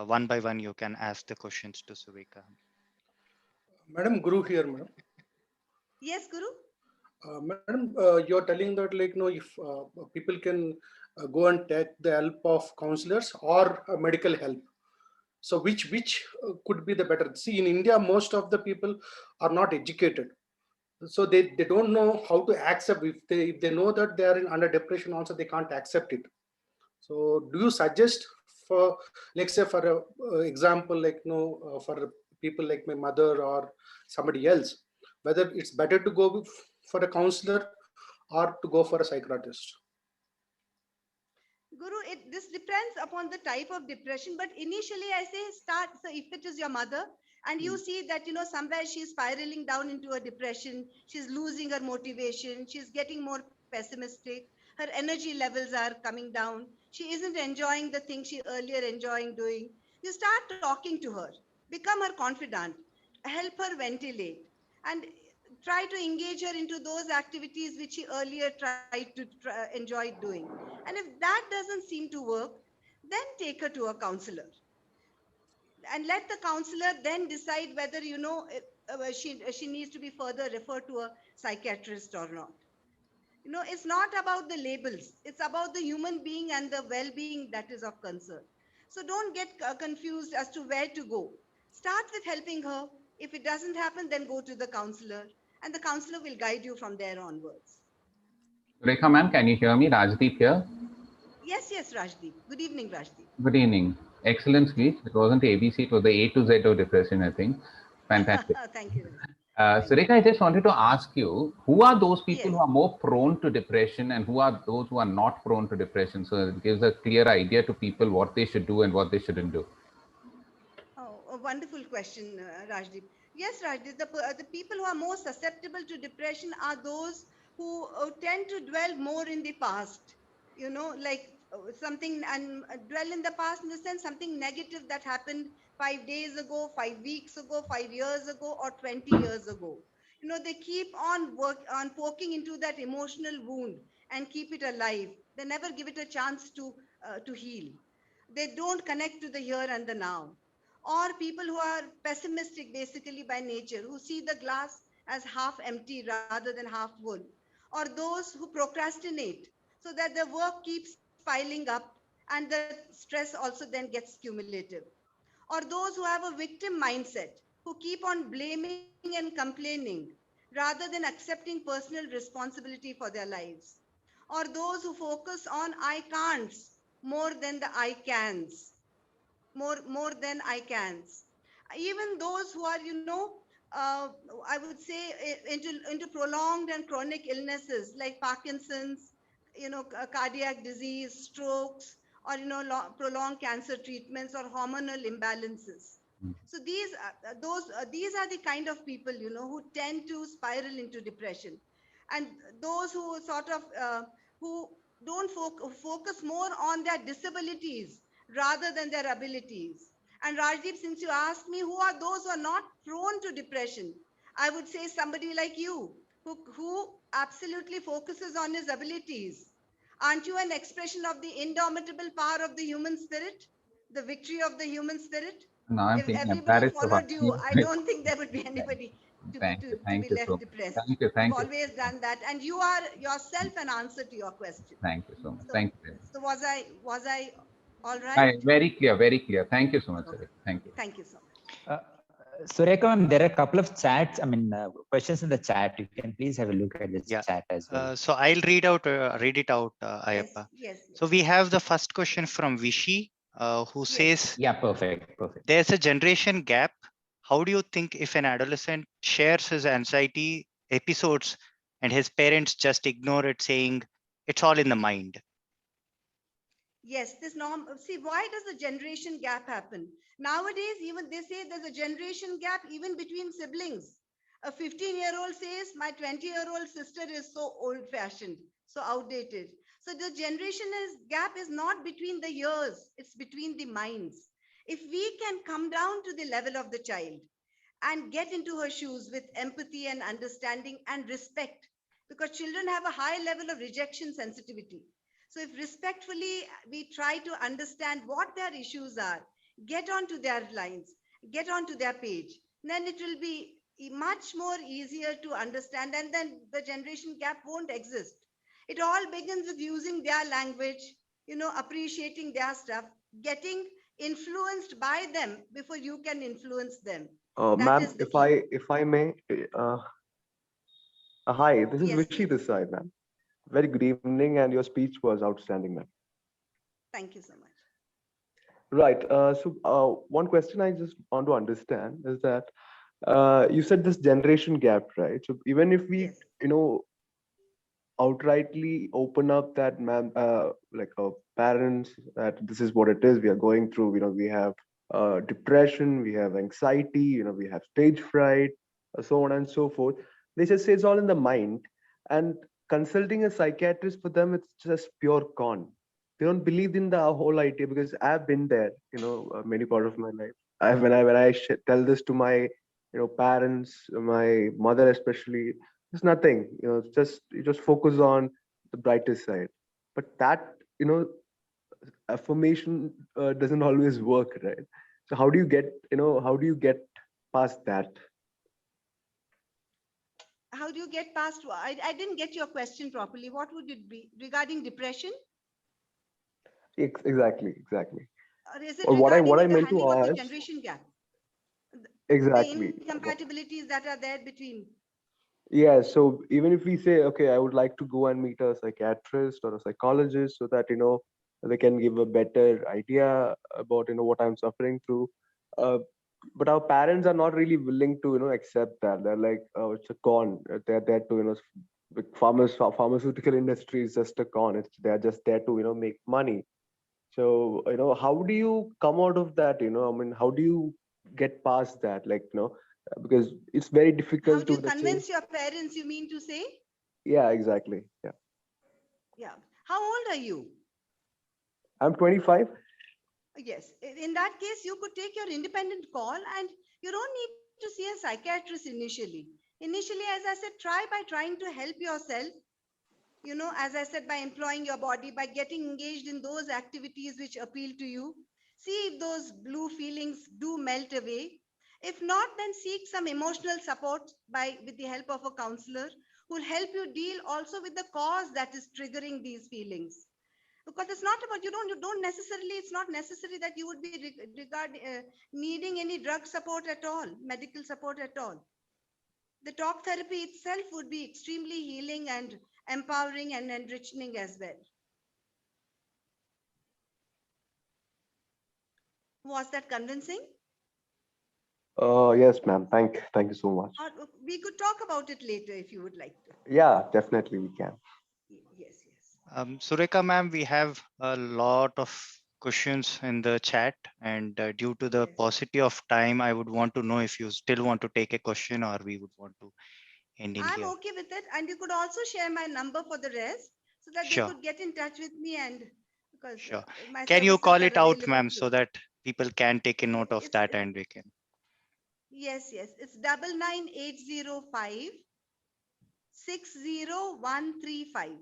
Speaker 6: one by one you can ask the questions to Suvika.
Speaker 16: Madam, Guru here, madam.
Speaker 15: Yes, Guru.
Speaker 16: Madam, you're telling that if people can go and take the help of counselors or medical help. So which could be the better? See, in India, most of the people are not educated. So they don't know how to accept. If they know that they are under depression also, they can't accept it. So do you suggest for, let's say for a example, for people like my mother or somebody else, whether it's better to go for a counselor or to go for a psychiatrist?
Speaker 15: Guru, this depends upon the type of depression, but initially I say start. So if it is your mother and you see that, somewhere she's spiraling down into a depression, she's losing her motivation, she's getting more pessimistic, her energy levels are coming down, she isn't enjoying the things she earlier enjoying doing, you start talking to her, become her confidant, help her ventilate, and try to engage her into those activities which she earlier tried to enjoy doing. And if that doesn't seem to work, then take her to a counselor. And let the counselor then decide whether, she needs to be further referred to a psychiatrist or not. It's not about the labels. It's about the human being and the well-being that is of concern. So don't get confused as to where to go. Start with helping her. If it doesn't happen, then go to the counselor, and the counselor will guide you from there onwards.
Speaker 17: Rekha ma'am, can you hear me? Rajdeep here.
Speaker 15: Yes, Rajdeep. Good evening, Rajdeep.
Speaker 17: Good evening. Excellent speech. It wasn't ABC, it was the A to Z of depression, I think. Fantastic.
Speaker 15: Thank you.
Speaker 17: Surekha, I just wanted to ask you, who are those people
Speaker 15: Yes.
Speaker 17: who are more prone to depression and who are those who are not prone to depression? So it gives a clear idea to people what they should do and what they shouldn't do.
Speaker 15: Oh, a wonderful question, Rajdeep. Yes, Rajdeep, the people who are most susceptible to depression are those who tend to dwell more in the past, like something, and dwell in the past in the sense something negative that happened 5 days ago, 5 weeks ago, 5 years ago, or 20 years ago. They keep on poking into that emotional wound and keep it alive. They never give it a chance to heal. They don't connect to the here and the now. Or people who are pessimistic basically by nature, who see the glass as half empty rather than half full. Or those who procrastinate so that the work keeps piling up and the stress also then gets cumulative. Or those who have a victim mindset, who keep on blaming and complaining rather than accepting personal responsibility for their lives. Or those who focus on I can'ts more than the I cans, more than I cans. Even those who are, I would say into prolonged and chronic illnesses like Parkinson's, cardiac disease, strokes, or prolonged cancer treatments or hormonal imbalances. So these are the kind of people who tend to spiral into depression, and those who sort of who don't focus more on their disabilities rather than their abilities. And Rajdeep, since you asked me who are those who are not prone to depression, I would say somebody like you who absolutely focuses on his abilities. Aren't you an expression of the indomitable power of the human spirit, the victory of the human spirit?
Speaker 17: Now I'm
Speaker 15: If
Speaker 17: feeling
Speaker 15: everybody
Speaker 17: embarrassed of
Speaker 15: followed
Speaker 17: asking
Speaker 15: you,
Speaker 17: you.
Speaker 15: I don't think there would be anybody to
Speaker 17: Thank
Speaker 15: be
Speaker 17: you so
Speaker 15: left
Speaker 17: much.
Speaker 15: depressed.
Speaker 17: Thank you,
Speaker 15: You've
Speaker 17: thank you,
Speaker 15: always done that, and you are yourself an answer to your question.
Speaker 17: thank you so much.
Speaker 15: So,
Speaker 17: Thank you very much.
Speaker 15: so was I all right?
Speaker 17: Very clear, very clear. Thank you so much,
Speaker 15: Okay.
Speaker 17: Surekha. Thank you.
Speaker 15: Thank you so much.
Speaker 18: Surekha, ma'am, there are a couple of chats. I mean, questions in the chat. You can please have a look at the chat as well.
Speaker 6: So I'll read it out, Ayappa.
Speaker 15: Yes.
Speaker 6: So we have the first question from Vishi, who says,
Speaker 18: yeah, perfect.
Speaker 6: There's a generation gap. How do you think if an adolescent shares his anxiety episodes and his parents just ignore it, saying it's all in the mind?
Speaker 15: Yes, this norm. See, why does the generation gap happen? Nowadays, even they say there's a generation gap even between siblings. A 15-year-old says, my 20-year-old sister is so old-fashioned, so outdated. So the gap is not between the years, it's between the minds. If we can come down to the level of the child and get into her shoes with empathy and understanding and respect, because children have a high level of rejection sensitivity. So if respectfully we try to understand what their issues are, get onto their lines, get onto their page, then it will be much more easier to understand, and then the generation gap won't exist. It all begins with using their language, appreciating their stuff, getting influenced by them before you can influence them. That
Speaker 19: Ma'am,
Speaker 15: is the
Speaker 19: if
Speaker 15: key.
Speaker 19: I may, hi, this is
Speaker 15: Yes,
Speaker 19: Vishy this side, ma'am. Very good evening, and your speech was outstanding, ma'am.
Speaker 15: Thank you so much.
Speaker 19: Right. One question I just want to understand is that you said this generation gap, right? So even if we, outrightly open up that, ma'am, like parents, that this is what it is we are going through. We have depression, we have anxiety, we have stage fright, so on and so forth. They just say it's all in the mind, and consulting a psychiatrist for them, it's just pure con. They don't believe in the whole idea, because I've been there, many part of my life. When I tell this to my parents, my mother especially, it's nothing. You just focus on the brighter side. But that affirmation doesn't always work, right? So how do you get past that?
Speaker 15: How do you get past? I didn't get your question properly. What would it be regarding depression?
Speaker 19: Exactly.
Speaker 15: Or is it
Speaker 19: Or what I
Speaker 15: regarding
Speaker 19: what I
Speaker 15: the
Speaker 19: meant to
Speaker 15: handling of the
Speaker 19: ask,
Speaker 15: generation gap? The
Speaker 19: exactly.
Speaker 15: incompatibilities that are there between.
Speaker 19: Yeah, so even if we say, okay, I would like to go and meet a psychiatrist or a psychologist so that they can give a better idea about what I'm suffering through. but our parents are not really willing to accept that. They're like, oh, it's a con. They're there to pharmaceutical industry is just a con. They're just there to make money. So how do you come out of that? I mean, how do you get past that? Like because it's very
Speaker 15: How
Speaker 19: difficult
Speaker 15: do you
Speaker 19: to let's say.
Speaker 15: convince your parents, you mean to say?
Speaker 19: Yeah, exactly. Yeah.
Speaker 15: Yeah. How old are you?
Speaker 19: I'm 25.
Speaker 15: Yes. In that case, you could take your independent call, and you don't need to see a psychiatrist initially. Initially, as I said, try by trying to help yourself. As I said, by employing your body, by getting engaged in those activities which appeal to you. See if those blue feelings do melt away. If not, then seek some emotional support with the help of a counselor who will help you deal also with the cause that is triggering these feelings. Because it's not about, it's not necessary that you would be needing any drug support at all, medical support at all. The talk therapy itself would be extremely healing and empowering and enriching as well. Was that convincing?
Speaker 19: Yes, ma'am. Thank you so much.
Speaker 15: Or we could talk about it later if you would like to.
Speaker 19: Yeah, definitely we can.
Speaker 15: Yes.
Speaker 6: Sureka ma'am, we have a lot of questions in the chat, and due to the paucity of time, I would want to know if you still want to take a question or we would want to end in
Speaker 15: I'm
Speaker 6: here.
Speaker 15: okay with it, and you could also share my number for the rest so that they
Speaker 6: Sure.
Speaker 15: could get in touch with me, and because
Speaker 6: Sure.
Speaker 15: my
Speaker 6: Can you
Speaker 15: services
Speaker 6: call
Speaker 15: are
Speaker 6: it out,
Speaker 15: available
Speaker 6: ma'am,
Speaker 15: too.
Speaker 6: so that people can take a note of that and we can.
Speaker 15: Yes. It's 99805 60135.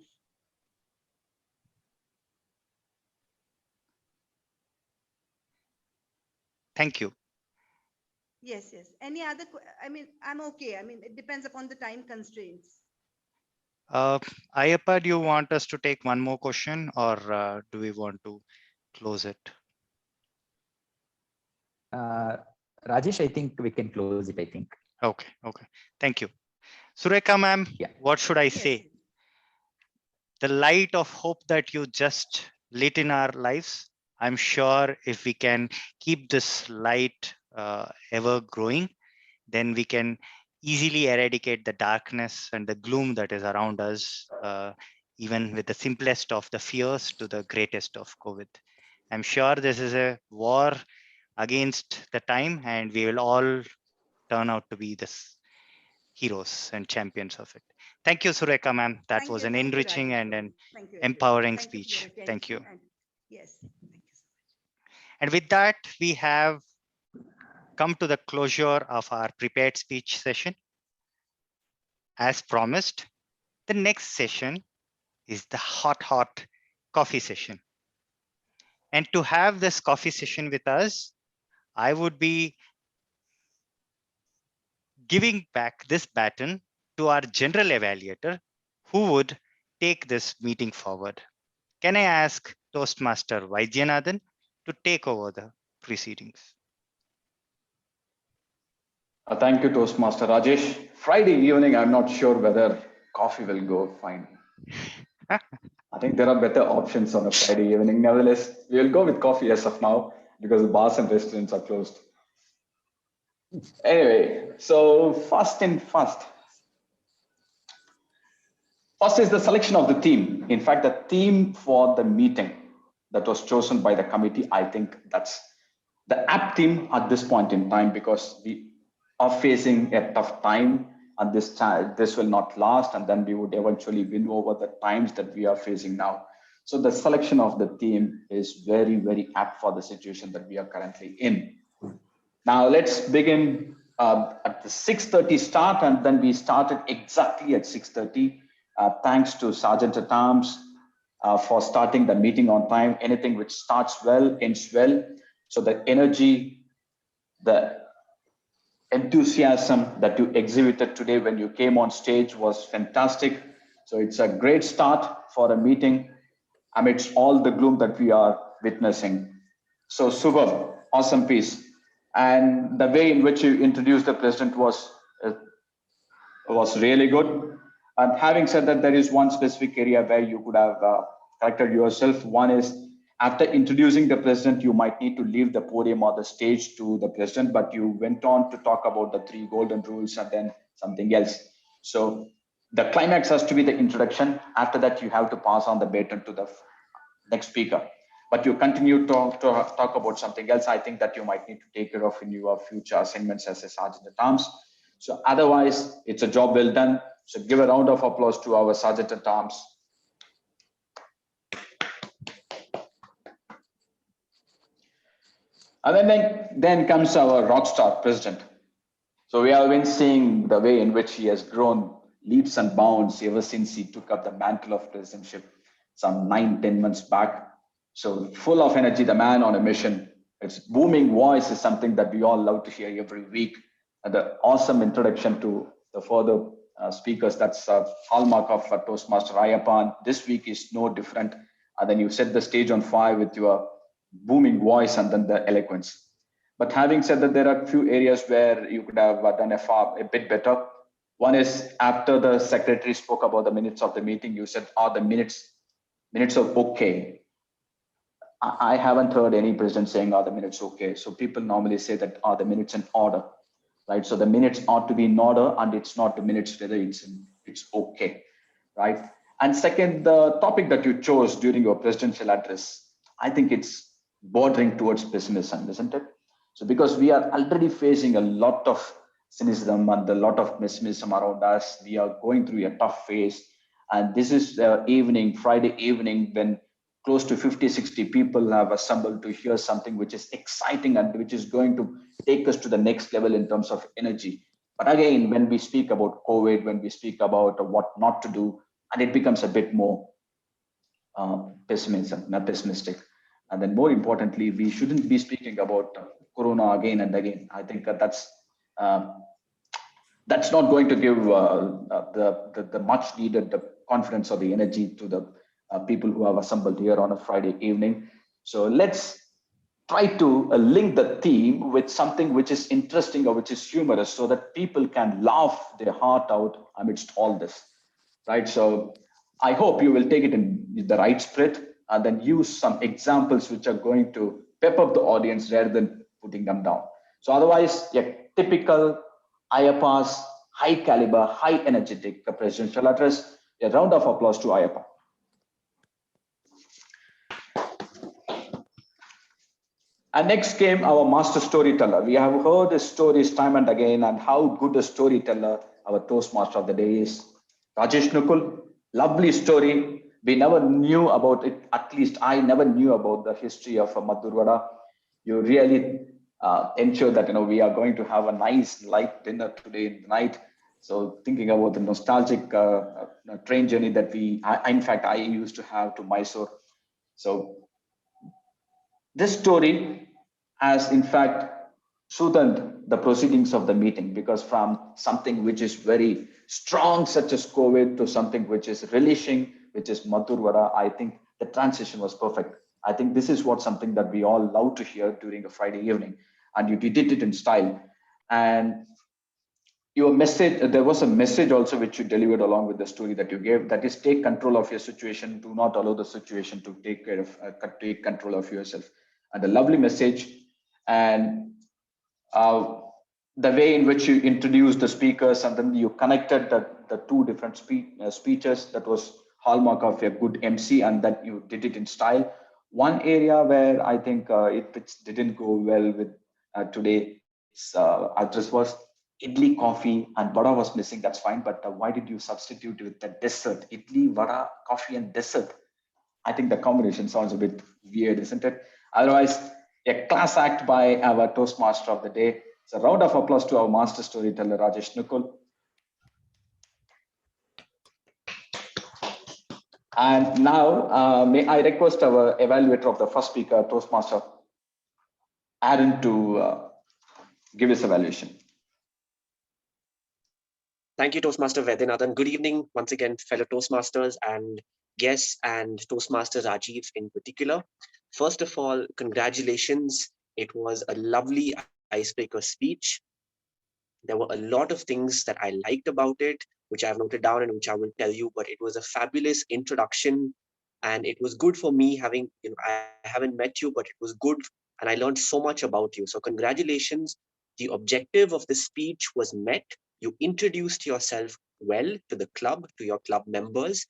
Speaker 6: Thank you.
Speaker 15: Yes. Any other? I mean, I'm okay. I mean, it depends upon the time constraints.
Speaker 6: Ayappa, do you want us to take one more question, or do we want to close it?
Speaker 18: Rajesh, I think we can close it, I think.
Speaker 6: Okay. Thank you. Sureka ma'am, what should I say? The light of hope that you just lit in our lives, I'm sure if we can keep this light ever growing, then we can easily eradicate the darkness and the gloom that is around us, even with the simplest of the fears to the greatest of COVID. I'm sure this is a war against the time, and we will all turn out to be this heroes and champions of it. Thank you, Sureka ma'am. That was an enriching
Speaker 15: Rajesh.
Speaker 6: and an
Speaker 15: Thank you,
Speaker 6: empowering
Speaker 15: Thank you for your
Speaker 6: speech.
Speaker 15: attention.
Speaker 6: Thank you.
Speaker 15: Yes. Thank you so much.
Speaker 6: And with that, we have come to the closure of our prepared speech session. As promised, the next session is the hot coffee session. And to have this coffee session with us, I would be giving back this baton to our general evaluator, who would take this meeting forward. Can I ask Toastmaster Vaidyanathan to take over the proceedings?
Speaker 7: Thank you, Toastmaster Rajesh. Friday evening, I'm not sure whether coffee will go fine. I think there are better options on a Friday evening. Nevertheless, we'll go with coffee as of now because the bars and restaurants are closed. Anyway, so first is the selection of the theme. In fact, the theme for the meeting that was chosen by the committee, I think that's the apt theme at this point in time, because we are facing a tough time, and this will not last, and then we would eventually win over the times that we are facing now. So the selection of the theme is very, very apt for the situation that we are currently in. Now let's begin at the 6:30 start, and then we started exactly at 6:30. Thanks to Sergeant at Arms for starting the meeting on time. Anything which starts well ends well. So the energy, the enthusiasm that you exhibited today when you came on stage was fantastic. So it's a great start for a meeting amidst all the gloom that we are witnessing. So superb, awesome piece. And the way in which you introduced the president was really good. And having said that, there is one specific area where you could have corrected yourself. One is After introducing the president, you might need to leave the podium or the stage to the president, but you went on to talk about the 3 golden rules and then something else. So the climax has to be the introduction. After that, you have to pass on the baton to the next speaker. But you continue to talk about something else. I think that you might need to take care of in your future assignments as a sergeant at arms. So otherwise, it's a job well done. So give a round of applause to our sergeant at arms. And then comes our rock star president. So we have been seeing the way in which he has grown leaps and bounds ever since he took up the mantle of presidentship some 9-10 months back. So full of energy, the man on a mission. Its booming voice is something that we all love to hear every week. And the awesome introduction to the further speakers, that's a hallmark of Toastmaster Ayapan. This week is no different. And then you set the stage on fire with your booming voice and then the eloquence. But having said that, there are a few areas where you could have done a bit better. One is after the secretary spoke about the minutes of the meeting, you said, are the minutes are okay? I haven't heard any president saying, are the minutes okay? So people normally say that, are the minutes in order, right? So the minutes ought to be in order, and it's not the minutes whether it's okay, right? And second, the topic that you chose during your presidential address, I think it's bordering towards pessimism, isn't it? So because we are already facing a lot of cynicism and a lot of pessimism around us, we are going through a tough phase. And this is the evening, Friday evening, when close to 50, 60 people have assembled to hear something which is exciting and which is going to take us to the next level in terms of energy. But again, when we speak about COVID, when we speak about what not to do, and it becomes a bit more pessimistic. And then more importantly, we shouldn't be speaking about Corona again and again. I think that's not going to give the much needed confidence or the energy to the people who have assembled here on a Friday evening. So let's try to link the theme with something which is interesting or which is humorous so that people can laugh their heart out amidst all this, right? So I hope you will take it in the right spirit and then use some examples which are going to pep up the audience rather than putting them down. So otherwise, a typical Ayapa's high caliber, high energetic presidential address. A round of applause to Ayapa. And next came our master storyteller. We have heard his stories time and again and how good a storyteller our Toastmaster of the day is. Rajesh Nukul, lovely story. We never knew about it. At least I never knew about the history of Madhurvada. You really ensure that we are going to have a nice light dinner today in the night. So thinking about the nostalgic train journey that in fact, I used to have to Mysore. So this story has in fact soothed the proceedings of the meeting, because from something which is very strong, such as COVID, to something which is relishing, which is Madhurvada, I think the transition was perfect. I think this is something that we all love to hear during a Friday evening, and you did it in style. And your message, there was a message also which you delivered along with the story that you gave, that is, take control of your situation. Do not allow the situation to take control of yourself. And a lovely message. And the way in which you introduced the speakers and then you connected the two different speeches, that was hallmark of a good MC, and that you did it in style. One area where I think it didn't go well with today's address was idli, coffee, and vada was missing. That's fine, but why did you substitute with the dessert? Idli, vada, coffee, and dessert. I think the combination sounds a bit weird, isn't it? Otherwise, a class act by our Toastmaster of the day. So, a round of applause to our master storyteller, Rajesh Nukul. And now, may I request our evaluator of the first speaker, Toastmaster Aaron, to give his evaluation.
Speaker 12: Thank you, Toastmaster Vaidyanathan. Good evening, once again, fellow Toastmasters and guests, and Toastmaster Rajiv in particular. First of all, congratulations. It was a lovely icebreaker speech. There were a lot of things that I liked about it, which I have noted down and which I will tell you, but it was a fabulous introduction And it was good for me having, I haven't met you, but it was good. And I learned so much about you. So congratulations. The objective of the speech was met. You introduced yourself well to the club, to your club members,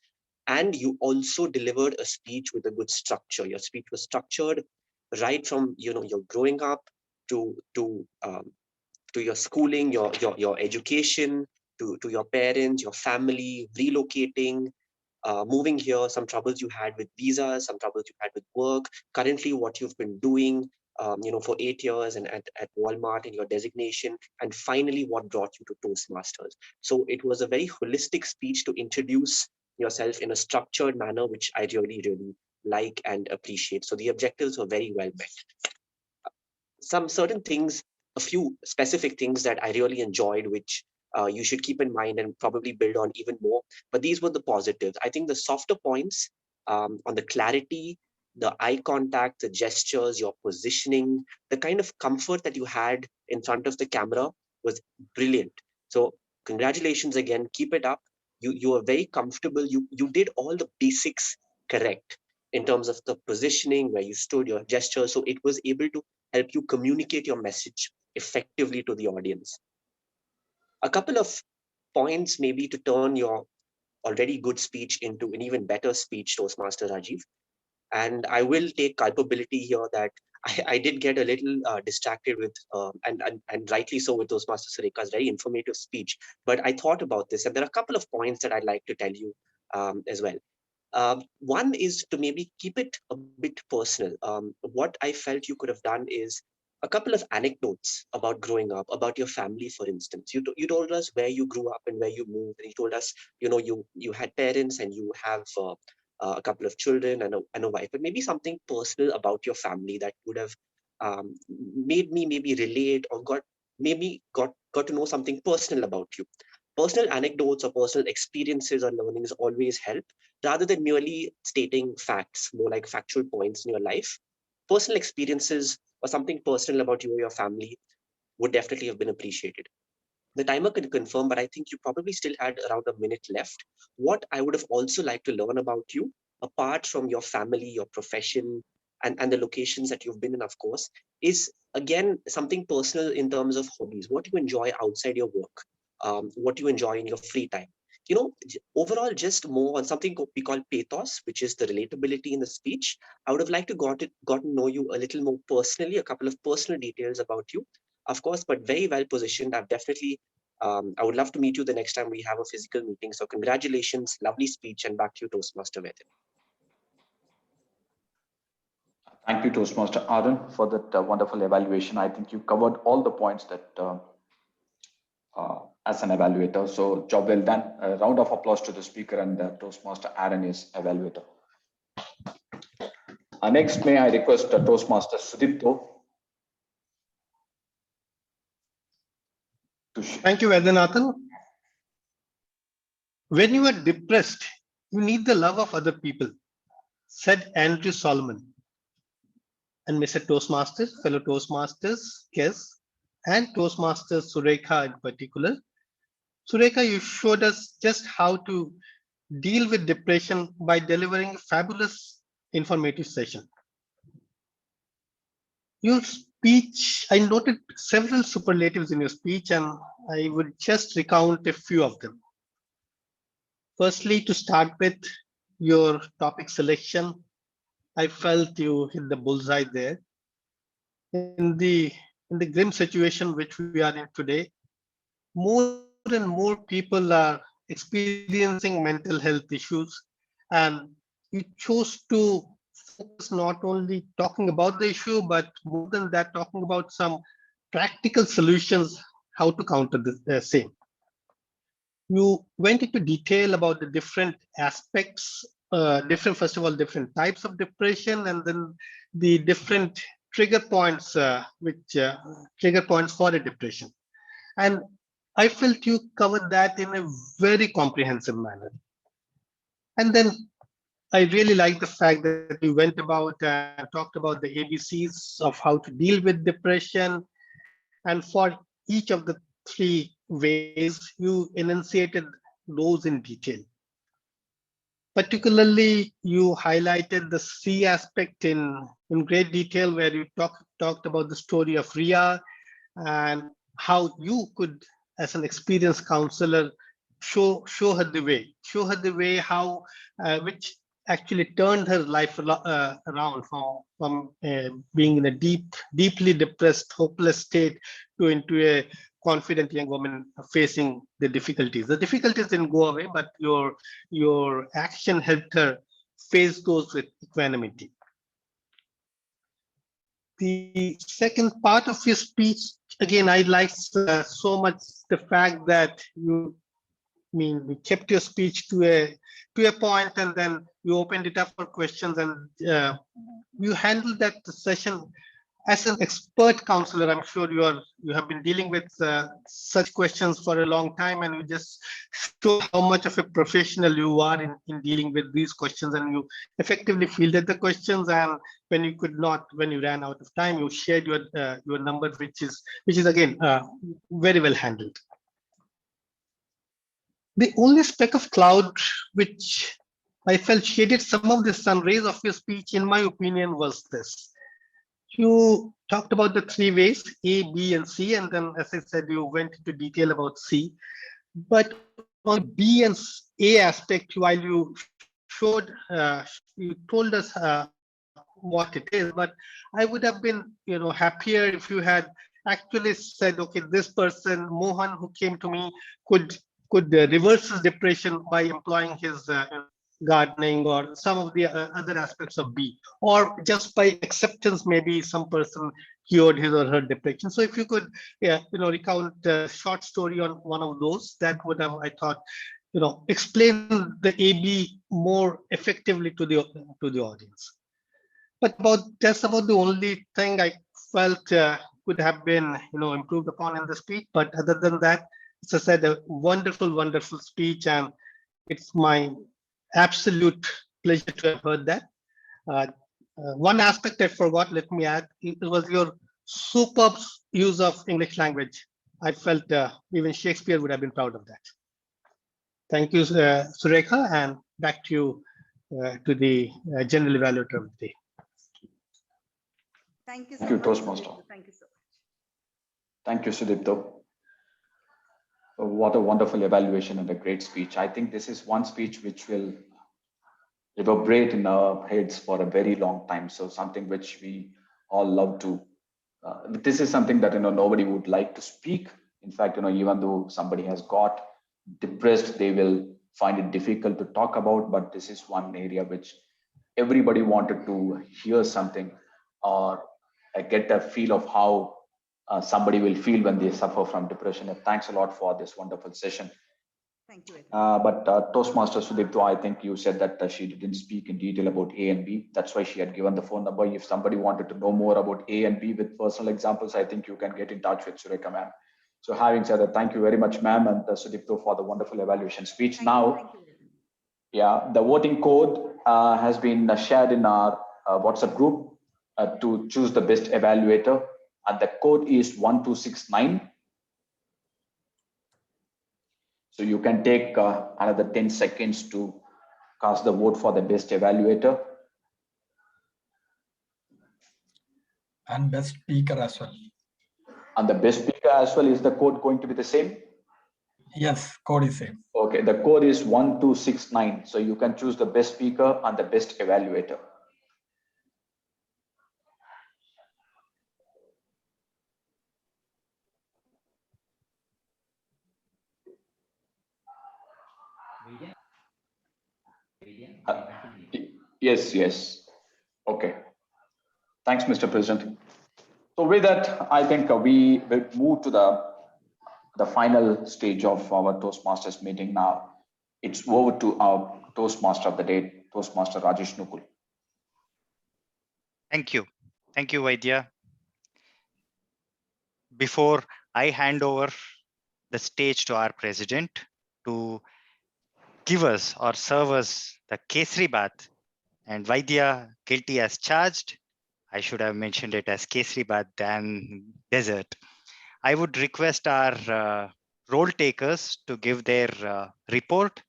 Speaker 12: and you also delivered a speech with a good structure. Your speech was structured right from your growing up to your schooling, your education, to your parents, your family, relocating, moving here, some troubles you had with visas, some troubles you had with work, currently what you've been doing, for 8 years and at Walmart in your designation, and finally what brought you to Toastmasters. So it was a very holistic speech to introduce yourself in a structured manner, which I really, really like and appreciate. So the objectives were very well met. Some certain things, a few specific things that I really enjoyed, which you should keep in mind and probably build on even more. But these were the positives. I think the softer points on the clarity, the eye contact, the gestures, your positioning, the kind of comfort that you had in front of the camera was brilliant. So congratulations again, keep it up. You are very comfortable. You did all the basics correct in terms of the positioning, where you stood, your gestures. So it was able to help you communicate your message effectively to the audience. A couple of points maybe to turn your already good speech into an even better speech, Toastmaster Rajiv. And I will take culpability here that I did get a little distracted with, and rightly so, with Toastmaster Sureka's very informative speech. But I thought about this, and there are a couple of points that I'd like to tell you as well. One is to maybe keep it a bit personal. What I felt you could have done is a couple of anecdotes about growing up, about your family, for instance. You told us where you grew up and where you moved, and you told us, you had parents and you have a couple of children and a wife, but maybe something personal about your family that would have made me maybe relate or got to know something personal about you. Personal anecdotes or personal experiences or learnings always help, rather than merely stating facts, more like factual points in your life. Personal experiences or something personal about you or your family would definitely have been appreciated. The timer can confirm, but I think you probably still had around a minute left. What I would have also liked to learn about you, apart from your family, your profession, and the locations that you've been in, of course, is again something personal in terms of hobbies. What you enjoy outside your work, what you enjoy in your free time. Overall, just more on something we call pathos, which is the relatability in the speech. I would have liked to gotten to know you a little more personally, a couple of personal details about you, of course, but very well positioned. I've definitely, I would love to meet you the next time we have a physical meeting. So congratulations, lovely speech, and back to you, Toastmaster Vedin.
Speaker 7: Thank you, Toastmaster Arun, for that wonderful evaluation. I think you covered all the points that as an evaluator. So job well done. A round of applause to the speaker and Toastmaster Aaron is evaluator. Next, may I request Toastmaster Sudipto.
Speaker 14: Thank you, Vedanthan. When you are depressed, you need the love of other people, said Andrew Solomon. And Mr. Toastmasters, fellow Toastmasters, guests, and Toastmaster Sureka in particular. Sureka, you showed us just how to deal with depression by delivering a fabulous informative session. Your speech, I noted several superlatives in your speech, and I would just recount a few of them. Firstly, to start with, your topic selection, I felt you hit the bullseye there. In the grim situation which we are in today, more and more people are experiencing mental health issues, and you chose to focus not only talking about the issue, but more than that, talking about some practical solutions how to counter the same. You went into detail about the different aspects, first of all, different types of depression, and then the different trigger points, trigger points for a depression. And I felt you covered that in a very comprehensive manner. And then I really like the fact that you went about and talked about the ABCs of how to deal with depression. And for each of the three ways, you enunciated those in detail. particularly you highlighted the C aspect in great detail, where you talked about the story of Ria and how you could, as an experienced counselor, show her the way how which actually turned her life around from being in a deeply depressed, hopeless state to into a confident young woman facing the difficulties. The difficulties didn't go away, but your action helped her face those with equanimity. The second part of your speech, again, I liked so much the fact that you kept your speech to a point, and then you opened it up for questions, and you handled that session as an expert counselor. I'm sure you have been dealing with such questions for a long time, and you just showed how much of a professional you are in dealing with these questions, and you effectively fielded the questions. And when you ran out of time, you shared your number, which is again very well handled. The only speck of cloud which I felt shaded some of the sun rays of your speech, in my opinion, was this. You talked about the three ways, A, B, and C, and then, as I said, you went into detail about C. But on B and A aspect, while you showed, you told us what it is, but I would have been, happier if you had actually said, okay, this person, Mohan, who came to me, could reverse his depression by employing his gardening or some of the other aspects of B, or just by acceptance, maybe some person cured his or her depression. So if you could, recount a short story on one of those, that would have, I thought, explain the AB more effectively to the audience. But that's about the only thing I felt could have been, improved upon in the speech. But other than that, as I said, a wonderful, wonderful speech, and it's my absolute pleasure to have heard that. One aspect I forgot, let me add, it was your superb use of English language. I felt even Shakespeare would have been proud of that. Thank you, Surekha, and back to you, to the general evaluator of the day.
Speaker 15: Thank you so
Speaker 7: Thank you,
Speaker 15: much.
Speaker 7: Toastmaster.
Speaker 15: Thank you so much.
Speaker 7: Thank you, Sudipto. What a wonderful evaluation and a great speech. I think this is one speech which will reverberate in our heads for a very long time. So something which we all love to. This is something that nobody would like to speak. In fact, even though somebody has got depressed, they will find it difficult to talk about. But this is one area which everybody wanted to hear something or get a feel of how somebody will feel when they suffer from depression. And thanks a lot for this wonderful session.
Speaker 15: Thank you.
Speaker 7: But Toastmaster Sudipto, I think you said that she didn't speak in detail about A and B. That's why she had given the phone number. If somebody wanted to know more about A and B with personal examples, I think you can get in touch with Surekha, ma'am. So having said that, thank you very much, ma'am, and Sudipto for the wonderful evaluation speech. Now, yeah, the voting code has been shared in our WhatsApp group to choose the best evaluator, and the code is 1269. So you can take another 10 seconds to cast the vote for the best evaluator.
Speaker 20: And best speaker as well.
Speaker 7: And the best speaker as well, is the code going to be the same?
Speaker 20: Yes, code is same.
Speaker 7: Okay, the code is 1269. So you can choose the best speaker and the best evaluator. Yes. Okay. Thanks, Mr. President. So with that, I think we will move to the final stage of our Toastmasters meeting now. It's over to our Toastmaster of the day, Toastmaster Rajesh Nukul.
Speaker 6: Thank you. Thank you, Vaidya. Before I hand over the stage to our president to give us or serve us the Kesri Bath, and Vaidya guilty as charged, I should have mentioned it as Kesri Bath than dessert. I would request our role takers to give their report.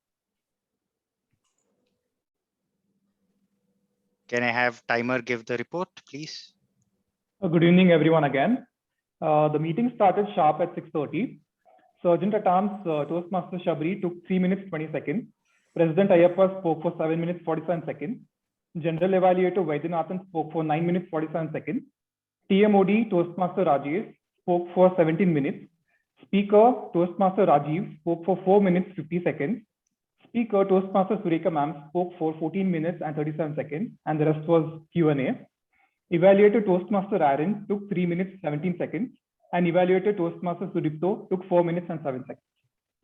Speaker 6: Can I have timer give the report, please?
Speaker 8: Good evening, everyone again. The meeting started sharp at 6:30. Sergeant at Arms Toastmaster Shabri took 3 minutes 20 seconds. President Ayyappa spoke for 7 minutes 47 seconds. General Evaluator Vaidyanathan spoke for 9 minutes 47 seconds. TMOD Toastmaster Rajesh spoke for 17 minutes. Speaker Toastmaster Rajiv spoke for 4 minutes 50 seconds. Speaker Toastmaster Sureka ma'am spoke for 14 minutes and 37 seconds, and the rest was Q&A. Evaluator Toastmaster Aaron took 3 minutes 17 seconds, and Evaluator Toastmaster Sudipto took 4 minutes and 7 seconds.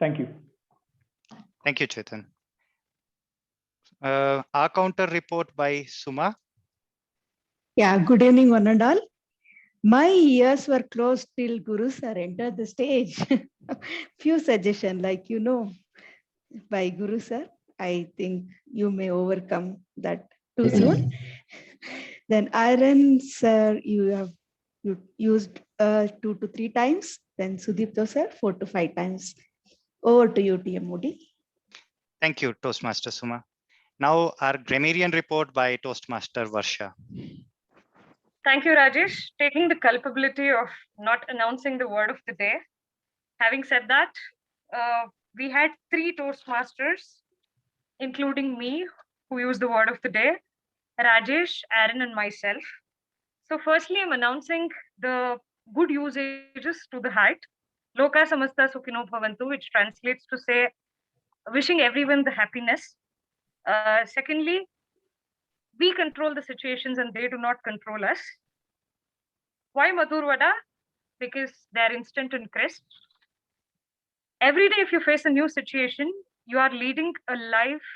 Speaker 8: Thank you.
Speaker 6: Thank you, Chetan. Our counter report by Suma.
Speaker 9: Yeah, good evening, one and all. My ears were closed till Guru sir entered the stage. Few suggestions, like by Guru sir, I think you may overcome that too soon. Then Aaron sir, you used 2 to 3 times. Then Sudipto sir, 4 to 5 times. Over to you, TMOD.
Speaker 6: Thank you, Toastmaster Suma. Now our grammarian report by Toastmaster Varsha.
Speaker 10: Thank you, Rajesh. Taking the culpability of not announcing the word of the day. Having said that, we had 3 Toastmasters, including me, who used the word of the day, Rajesh, Aaron, and myself. So firstly, I'm announcing the good usages to the heart. Loka samasta sukhino bhavantu, which translates to say, wishing everyone the happiness. Secondly, we control the situations and they do not control us. Why Madhur Vada? Because they're instant and crisp. Every day, if you face a new situation, you are leading a life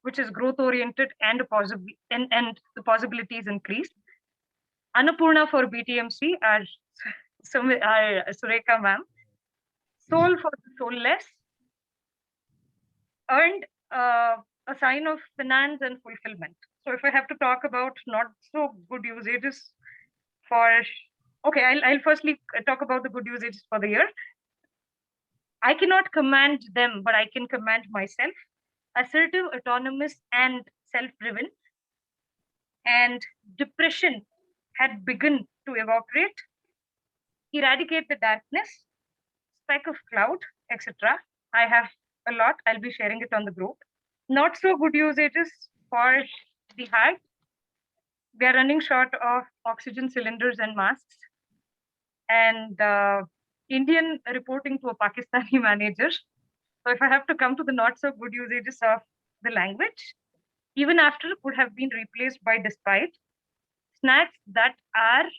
Speaker 10: which is growth oriented and the possibilities increased. Annapurna for BTMC, our Sureka ma'am. Soul for the soulless. Earned a sign of finance and fulfillment. So if I have to talk about not so good usages okay, I'll firstly talk about the good usages for the year. I cannot command them, but I can command myself. Assertive, autonomous, and self-driven. And depression had begun to evaporate. Eradicate the darkness, speck of cloud, etc. I have a lot. I'll be sharing it on the group. Not so good usages for the heart. We are running short of oxygen cylinders and masks. And Indian reporting to a Pakistani manager. So if I have to come to the not so good usages of the language, even after could have been replaced by despite. Snacks that are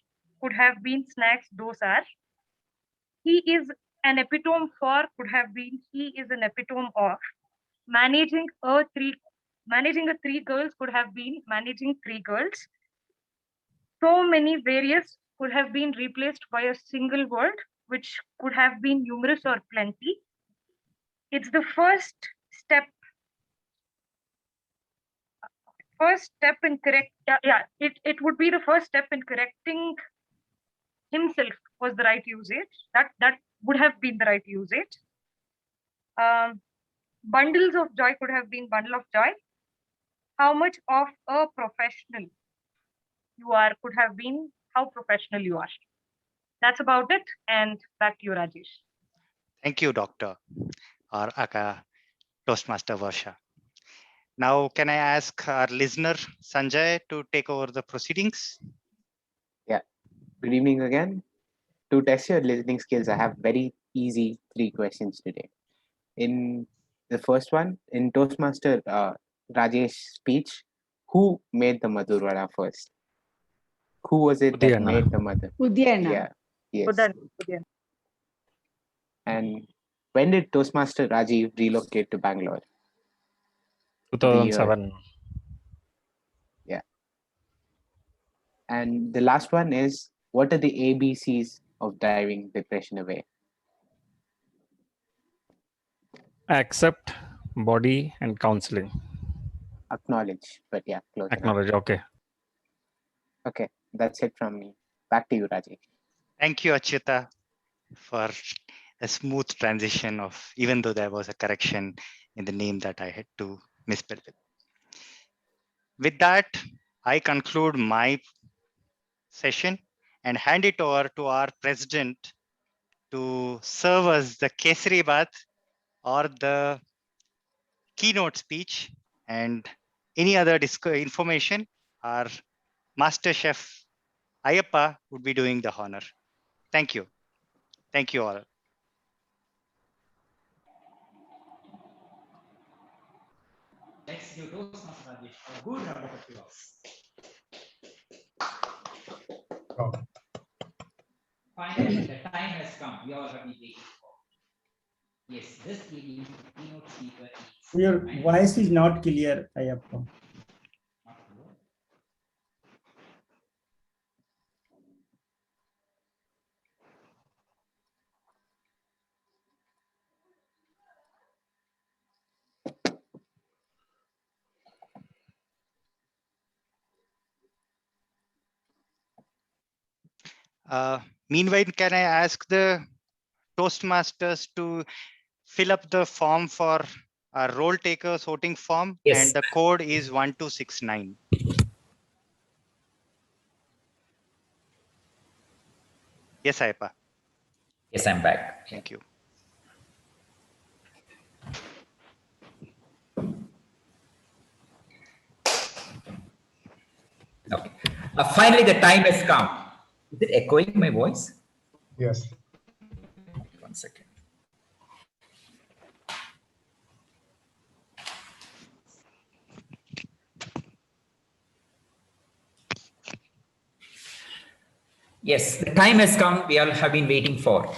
Speaker 10: could have been snacks, those are. He is an epitome for could have been he is an epitome of. Managing a 3 girls could have been managing 3 girls. So many various could have been replaced by a single word, which could have been numerous or plenty. It's the first step in it would be the first step in correcting himself was the right usage. That would have been the right usage. Bundles of joy could have been bundle of joy. How much of a professional you are could have been how professional you are. That's about it. And back to you, Rajesh.
Speaker 6: Thank you, Doctor or Aka Toastmaster Varsha. Now, can I ask our listener, Sanjay, to take over the proceedings?
Speaker 11: Yeah. Good evening again. To test your listening skills, I have very easy 3 questions today. In the first one, in Toastmaster Rajesh's speech, who made the Madhur Vada first? Who was it that made the Madhur?
Speaker 9: Udayana.
Speaker 11: Yeah. Yes. And when did Toastmaster Rajiv relocate to Bangalore?
Speaker 21: 2007.
Speaker 11: Yeah. And the last one is, what are the ABCs of driving depression away?
Speaker 21: Accept, body, and counseling.
Speaker 11: Acknowledge, but yeah, close
Speaker 21: Acknowledge,
Speaker 11: enough.
Speaker 21: okay.
Speaker 11: Okay, that's it from me. Back to you, Rajesh.
Speaker 6: Thank you, Achyuta, for a smooth transition of, even though there was a correction in the name that I had to misspell it. With that, I conclude my session and hand it over to our president to serve us the Kesari Bath or the keynote speech and any other information. Our master chef Ayappa would be doing the honor. Thank you. Thank you all.
Speaker 2: Let's give Toastmaster Rajesh a good round of applause. Finally, the time has come. We all have been waiting for. Yes, this evening, keynote speaker is.
Speaker 13: Your voice is not clear, Ayappa.
Speaker 6: Meanwhile, can I ask the Toastmasters to fill up the form for our role takers voting form?
Speaker 2: Yes.
Speaker 6: And the code is 1269. Yes, Ayappa.
Speaker 2: Yes, I'm back.
Speaker 6: Thank you.
Speaker 2: Okay. Finally, the time has come. Is it echoing my voice?
Speaker 1: Yes.
Speaker 2: 1 second. Yes, the time has come we all have been waiting for.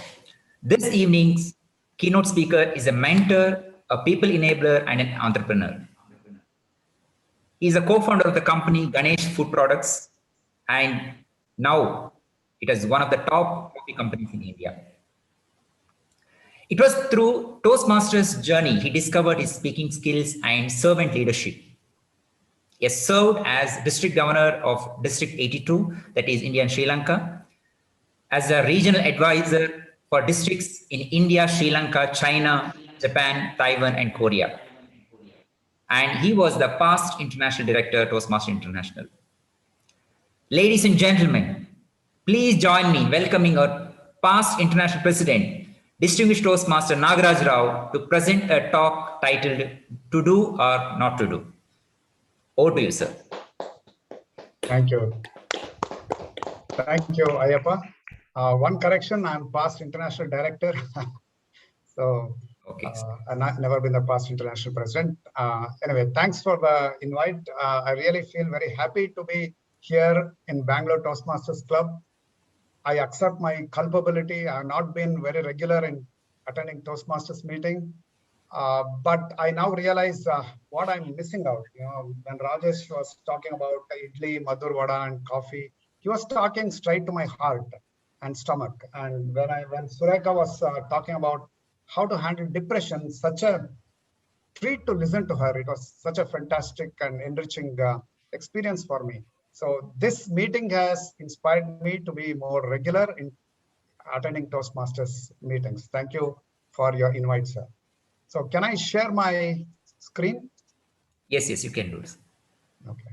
Speaker 2: This evening's keynote speaker is a mentor, a people enabler, and an entrepreneur. He is a co-founder of the company Ganesh Food Products, and now it is one of the top coffee companies in India. It was through Toastmasters' journey he discovered his speaking skills and servant leadership. He has served as district governor of District 82, that is India and Sri Lanka, as a regional advisor for districts in India, Sri Lanka, China, Japan, Taiwan, and Korea. And he was the past international director, Toastmaster International. Ladies and gentlemen, please join me in welcoming our past international president, distinguished Toastmaster Nagaraj Rao, to present a talk titled To Do or Not to Do. Over to you, sir.
Speaker 1: Thank you. Thank you, Ayappa. One correction, I'm past international director. So
Speaker 2: okay.
Speaker 1: I've never been the past international president. Anyway, thanks for the invite. I really feel very happy to be here in Bangalore Toastmasters Club. I accept my culpability. I have not been very regular in attending Toastmasters meeting. But I now realize what I'm missing out. You know, when Rajesh was talking about idli, madhur vada, and coffee, he was talking straight to my heart and stomach. And when Sureka was talking about how to handle depression, such a treat to listen to her. It was such a fantastic and enriching experience for me. So this meeting has inspired me to be more regular in attending Toastmasters meetings. Thank you for your invite, sir. So can I share my screen?
Speaker 2: Yes, yes, you can do it.
Speaker 1: Okay.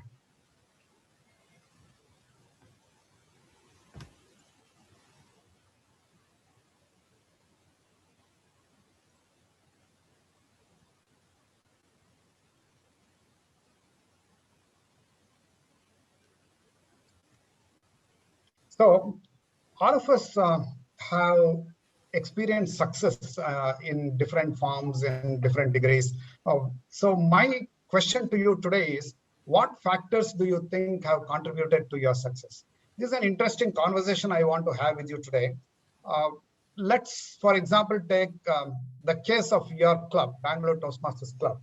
Speaker 1: So all of us have experienced success in different forms and different degrees. So my question to you today is, what factors do you think have contributed to your success? This is an interesting conversation I want to have with you today. Let's, for example, take the case of your club, Bangalore Toastmasters Club.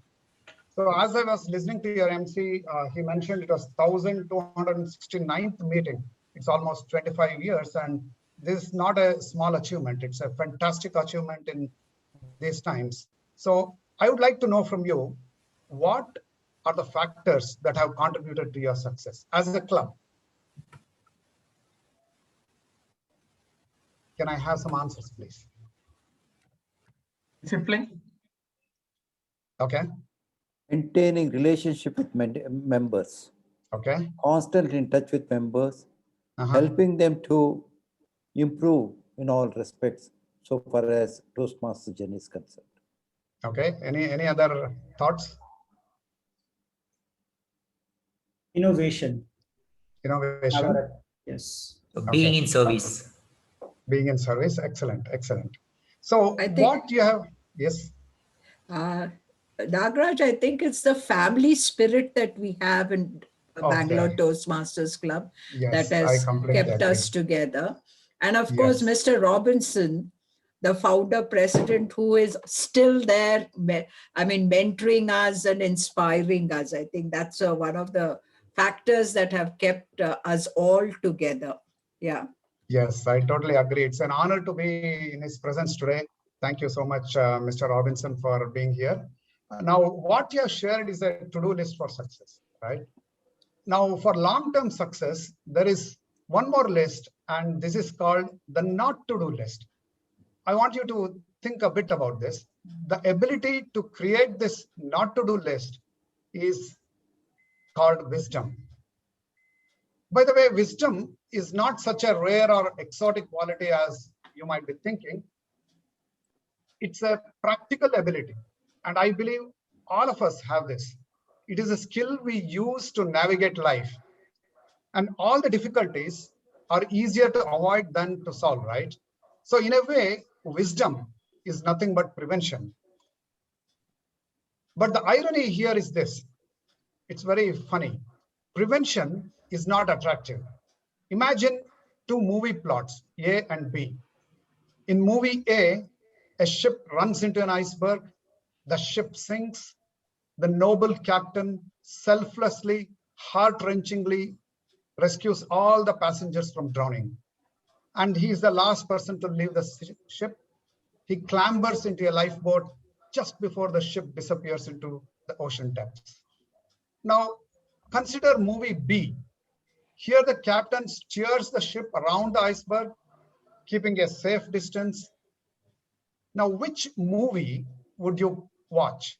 Speaker 1: So as I was listening to your MC, he mentioned it was 1269th meeting. It's almost 25 years, and this is not a small achievement. It's a fantastic achievement in these times. So I would like to know from you, what are the factors that have contributed to your success as a club? Can I have some answers, please?
Speaker 20: Discipline.
Speaker 1: Okay.
Speaker 22: Maintaining relationship with members.
Speaker 1: Okay.
Speaker 5: Constant in touch with members, helping them to improve in all respects so far as Toastmaster journey is concerned.
Speaker 1: Okay. Any other thoughts?
Speaker 13: Innovation.
Speaker 1: Innovation.
Speaker 13: Yes.
Speaker 2: So being in service.
Speaker 1: Being in service. Excellent. Excellent. So
Speaker 22: I think,
Speaker 1: what you have? Yes.
Speaker 22: Nagraj, I think it's the family spirit that we have in Bangalore
Speaker 1: Okay.
Speaker 22: Toastmasters Club
Speaker 1: Yes,
Speaker 22: that
Speaker 1: I
Speaker 22: has
Speaker 1: completely
Speaker 22: kept
Speaker 1: agree.
Speaker 22: us together. And of course, Mr. Robinson, the founder president, who is still there, mentoring us and inspiring us. I think that's one of the factors that have kept us all together. Yeah.
Speaker 1: Yes, I totally agree. It's an honor to be in his presence today. Thank you so much, Mr. Robinson, for being here. Now, what you have shared is a to-do list for success, right? Now, for long-term success, there is one more list, and this is called the not to-do list. I want you to think a bit about this. The ability to create this not to-do list is called wisdom. By the way, wisdom is not such a rare or exotic quality as you might be thinking. It's a practical ability. And I believe all of us have this. It is a skill we use to navigate life. And all the difficulties are easier to avoid than to solve, right? So in a way, wisdom is nothing but prevention. But the irony here is this. It's very funny. Prevention is not attractive. Imagine two movie plots, A and B. In movie A ship runs into an iceberg, the ship sinks, the noble captain selflessly, heart-wrenchingly rescues all the passengers from drowning. And he is the last person to leave the ship. He clambers into a lifeboat just before the ship disappears into the ocean depths. Now, consider movie B. Here the captain steers the ship around the iceberg, keeping a safe distance. Now, which movie would you watch?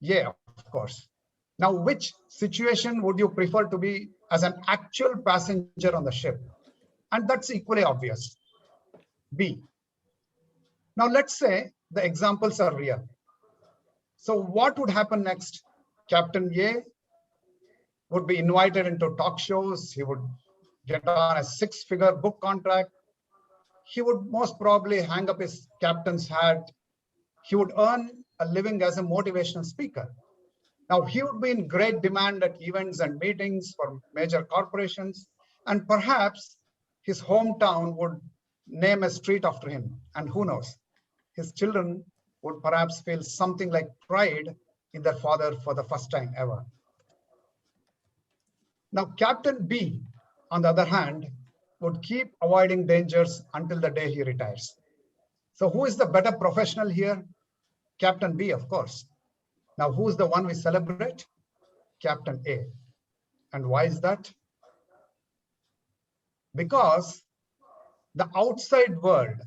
Speaker 1: Yeah, of course. Now, which situation would you prefer to be as an actual passenger on the ship? And that's equally obvious. B. Now, let's say the examples are real. So what would happen next? Captain A would be invited into talk shows. He would get on a 6-figure book contract. He would most probably hang up his captain's hat. He would earn a living as a motivational speaker. Now, he would be in great demand at events and meetings for major corporations, and perhaps his hometown would name a street after him. And who knows, his children would perhaps feel something like pride in their father for the first time ever. Now, Captain B, on the other hand, would keep avoiding dangers until the day he retires. So who is the better professional here? Captain B, of course. Now, who's the one we celebrate? Captain A. And why is that? Because the outside world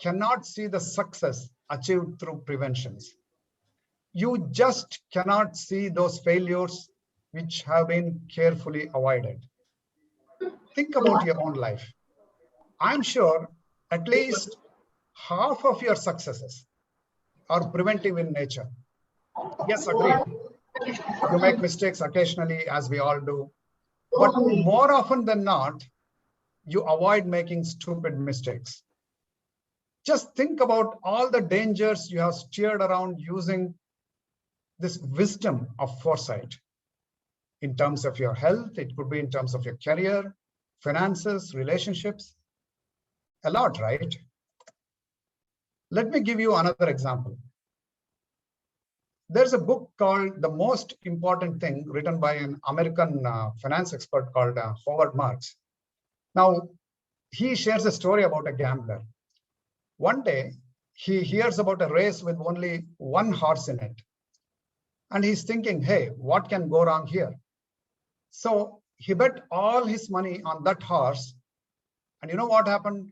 Speaker 1: cannot see the success achieved through preventions. You just cannot see those failures which have been carefully avoided. Think about your own life. I'm sure at least half of your successes are preventive in nature. Yes, agreed. You make mistakes occasionally, as we all do. But more often than not, you avoid making stupid mistakes. Just think about all the dangers you have steered around using this wisdom of foresight. In terms of your health, it could be in terms of your career, finances, relationships, a lot, right? Let me give you another example. There's a book called The Most Important Thing, written by an American finance expert called Howard Marks. Now, he shares a story about a gambler. One day, he hears about a race with only one horse in it. And he's thinking, hey, what can go wrong here? So he bet all his money on that horse. And you know what happened?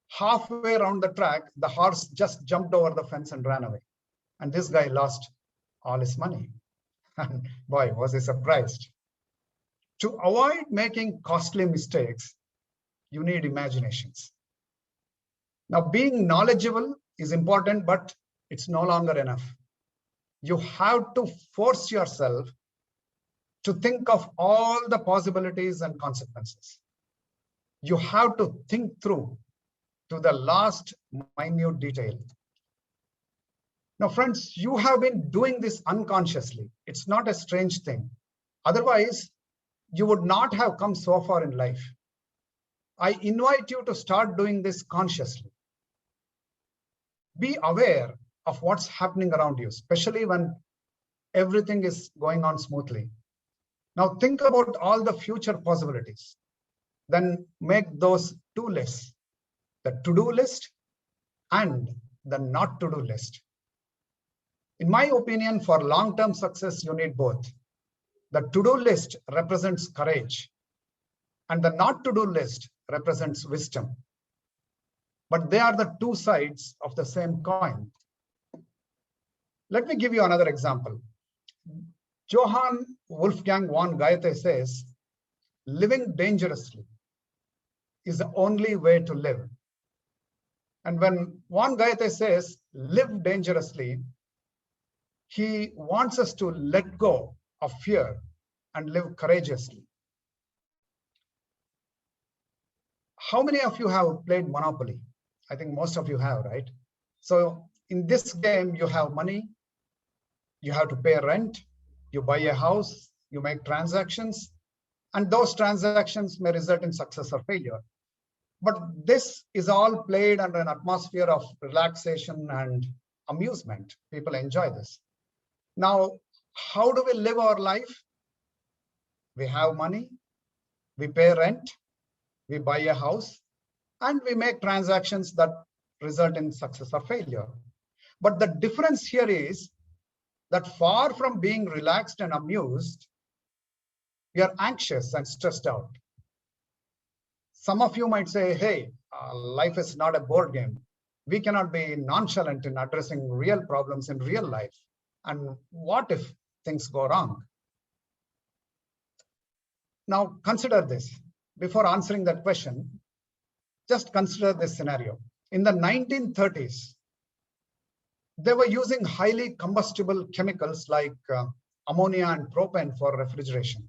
Speaker 1: Halfway around the track, the horse just jumped over the fence and ran away. And this guy lost all his money. And boy, was he surprised. To avoid making costly mistakes, you need imaginations. Now, being knowledgeable is important, but it's no longer enough. You have to force yourself to think of all the possibilities and consequences. You have to think through to the last minute detail. Now, friends, you have been doing this unconsciously. It's not a strange thing. Otherwise, you would not have come so far in life. I invite you to start doing this consciously. Be aware of what's happening around you, especially when everything is going on smoothly. Now think about all the future possibilities. Then make those two lists, the to-do list and the not to-do list. In my opinion, for long-term success, you need both. The to-do list represents courage and the not to-do list represents wisdom. But they are the two sides of the same coin. Let me give you another example. Johann Wolfgang von Goethe says, living dangerously is the only way to live. And when von Goethe says, live dangerously, he wants us to let go of fear and live courageously. How many of you have played Monopoly? I think most of you have, right? So in this game, you have money, you have to pay rent, you buy a house, you make transactions, and those transactions may result in success or failure. But this is all played under an atmosphere of relaxation and amusement. People enjoy this. Now, how do we live our life? We have money, we pay rent, we buy a house, and we make transactions that result in success or failure. But the difference here is that far from being relaxed and amused, we are anxious and stressed out. Some of you might say, hey, life is not a board game. We cannot be nonchalant in addressing real problems in real life. And what if things go wrong? Now consider this. Before answering that question, just consider this scenario. In the 1930s, they were using highly combustible chemicals like ammonia and propane for refrigeration.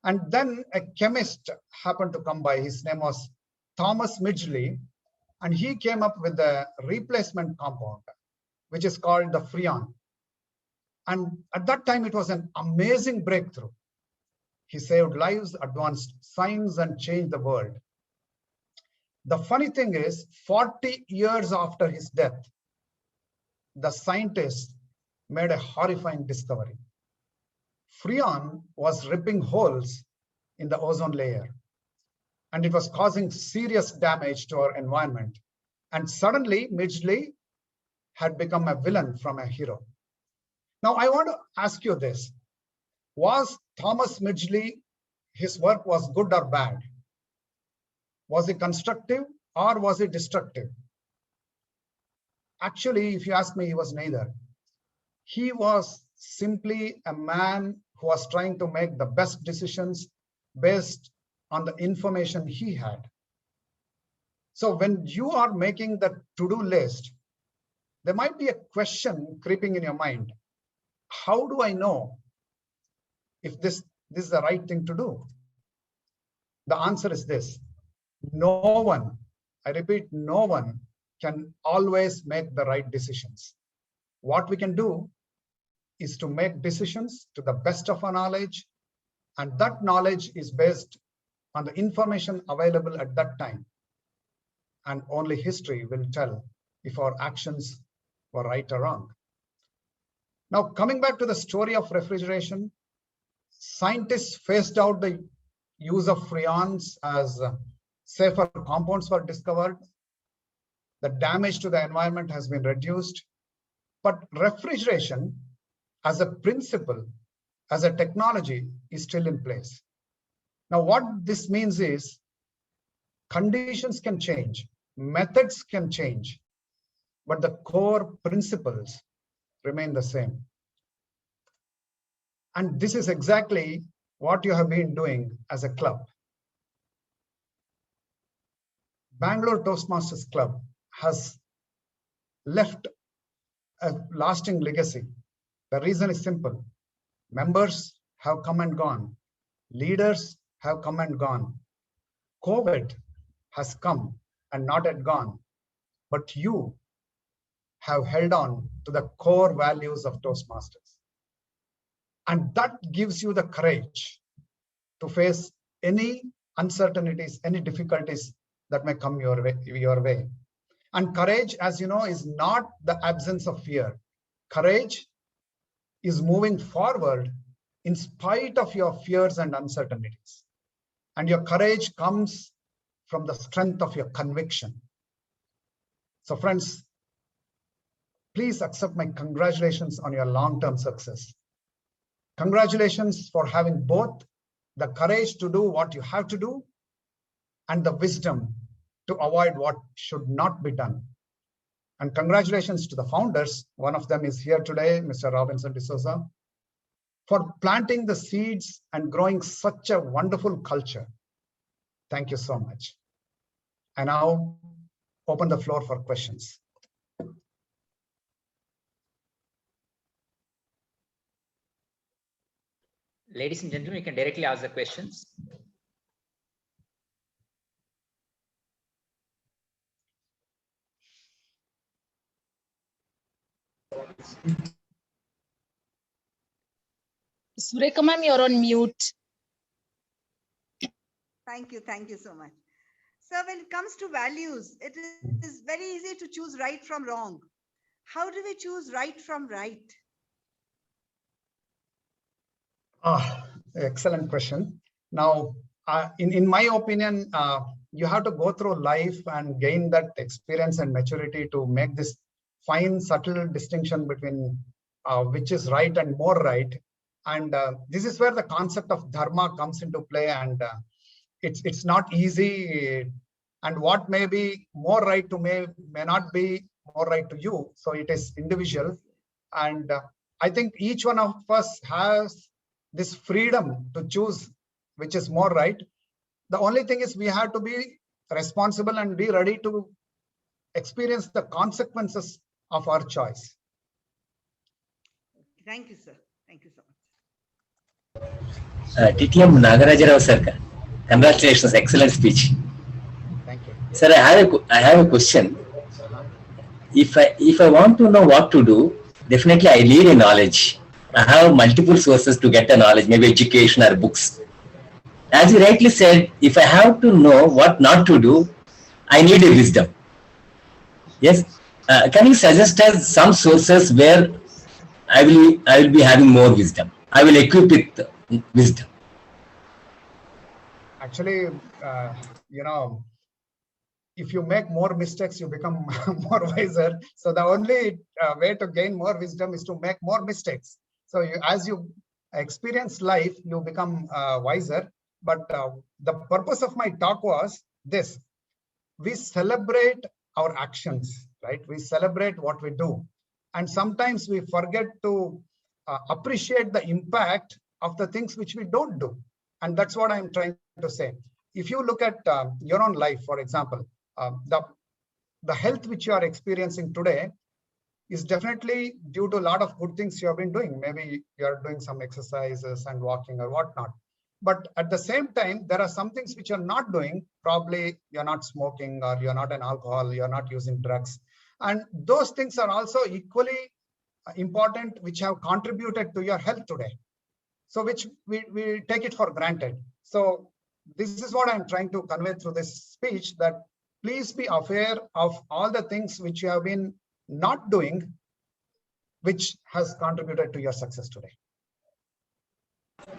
Speaker 1: And then a chemist happened to come by. His name was Thomas Midgley, and he came up with a replacement compound, which is called the Freon. And at that time, it was an amazing breakthrough. He saved lives, advanced science, and changed the world. The funny thing is, 40 years after his death, the scientists made a horrifying discovery. Freon was ripping holes in the ozone layer, and it was causing serious damage to our environment. And suddenly, Midgley had become a villain from a hero. Now, I want to ask you this. Was Thomas Midgley, his work was good or bad? Was it constructive or was it destructive? Actually, if you ask me, he was neither. He was simply a man who was trying to make the best decisions based on the information he had. So when you are making the to-do list, there might be a question creeping in your mind. How do I know if this is the right thing to do? The answer is this. No one, I repeat, no one can always make the right decisions. What we can do is to make decisions to the best of our knowledge, and that knowledge is based on the information available at that time. And only history will tell if our actions were right or wrong. Now, coming back to the story of refrigeration, scientists phased out the use of freons as safer compounds were discovered. The damage to the environment has been reduced. But refrigeration as a principle, as a technology, is still in place. Now, what this means is conditions can change, methods can change, but the core principles remain the same. And this is exactly what you have been doing as a club. Bangalore Toastmasters Club has left a lasting legacy. The reason is simple. Members have come and gone. Leaders have come and gone. COVID has come and not yet gone. But you have held on to the core values of Toastmasters. And that gives you the courage to face any uncertainties, any difficulties that may come your way. And courage, as you know, is not the absence of fear. Courage is moving forward in spite of your fears and uncertainties. And your courage comes from the strength of your conviction. So friends, please accept my congratulations on your long-term success. Congratulations for having both the courage to do what you have to do and the wisdom to avoid what should not be done. And congratulations to the founders. One of them is here today, Mr. Robinson D'Souza, for planting the seeds and growing such a wonderful culture. Thank you so much. I now open the floor for questions.
Speaker 2: Ladies and gentlemen, you can directly ask the questions.
Speaker 3: Surekha ma'am, you're on mute.
Speaker 15: Thank you so much. So when it comes to values, it is very easy to choose right from wrong. How do we choose right from right?
Speaker 1: Excellent question. Now, in my opinion, you have to go through life and gain that experience and maturity to make this fine, subtle distinction between which is right and more right. And this is where the concept of dharma comes into play, and it's not easy. And what may be more right to may not be more right to you. So it is individual. And I think each one of us has this freedom to choose which is more right. The only thing is we have to be responsible and be ready to experience the consequences of our choice.
Speaker 15: Thank you, sir. Thank you so much.
Speaker 4: TTM Nagarajarav sir, congratulations, excellent speech.
Speaker 1: Thank you.
Speaker 4: Sir, I have a question. If I want to know what to do, definitely I need a knowledge. I have multiple sources to get the knowledge, maybe education or books. As you rightly said, if I have to know what not to do, I need a wisdom. Yes. Can you suggest us some sources where I will be having more wisdom? I will equip with wisdom.
Speaker 1: Actually, you know, if you make more mistakes, you become more wiser. So the only way to gain more wisdom is to make more mistakes. So as you experience life, you become wiser. But the purpose of my talk was this: we celebrate our actions, right? We celebrate what we do. And sometimes we forget to appreciate the impact of the things which we don't do. And that's what I'm trying to say. If you look at your own life, for example, the health which you are experiencing today is definitely due to a lot of good things you have been doing. Maybe you are doing some exercises and walking or whatnot. But at the same time, there are some things which you're not doing. Probably you're not smoking, or you're not an alcohol, you're not using drugs. And those things are also equally important, which have contributed to your health today. So which we take it for granted. So this is what I'm trying to convey through this speech, that please be aware of all the things which you have been not doing, which has contributed to your success today.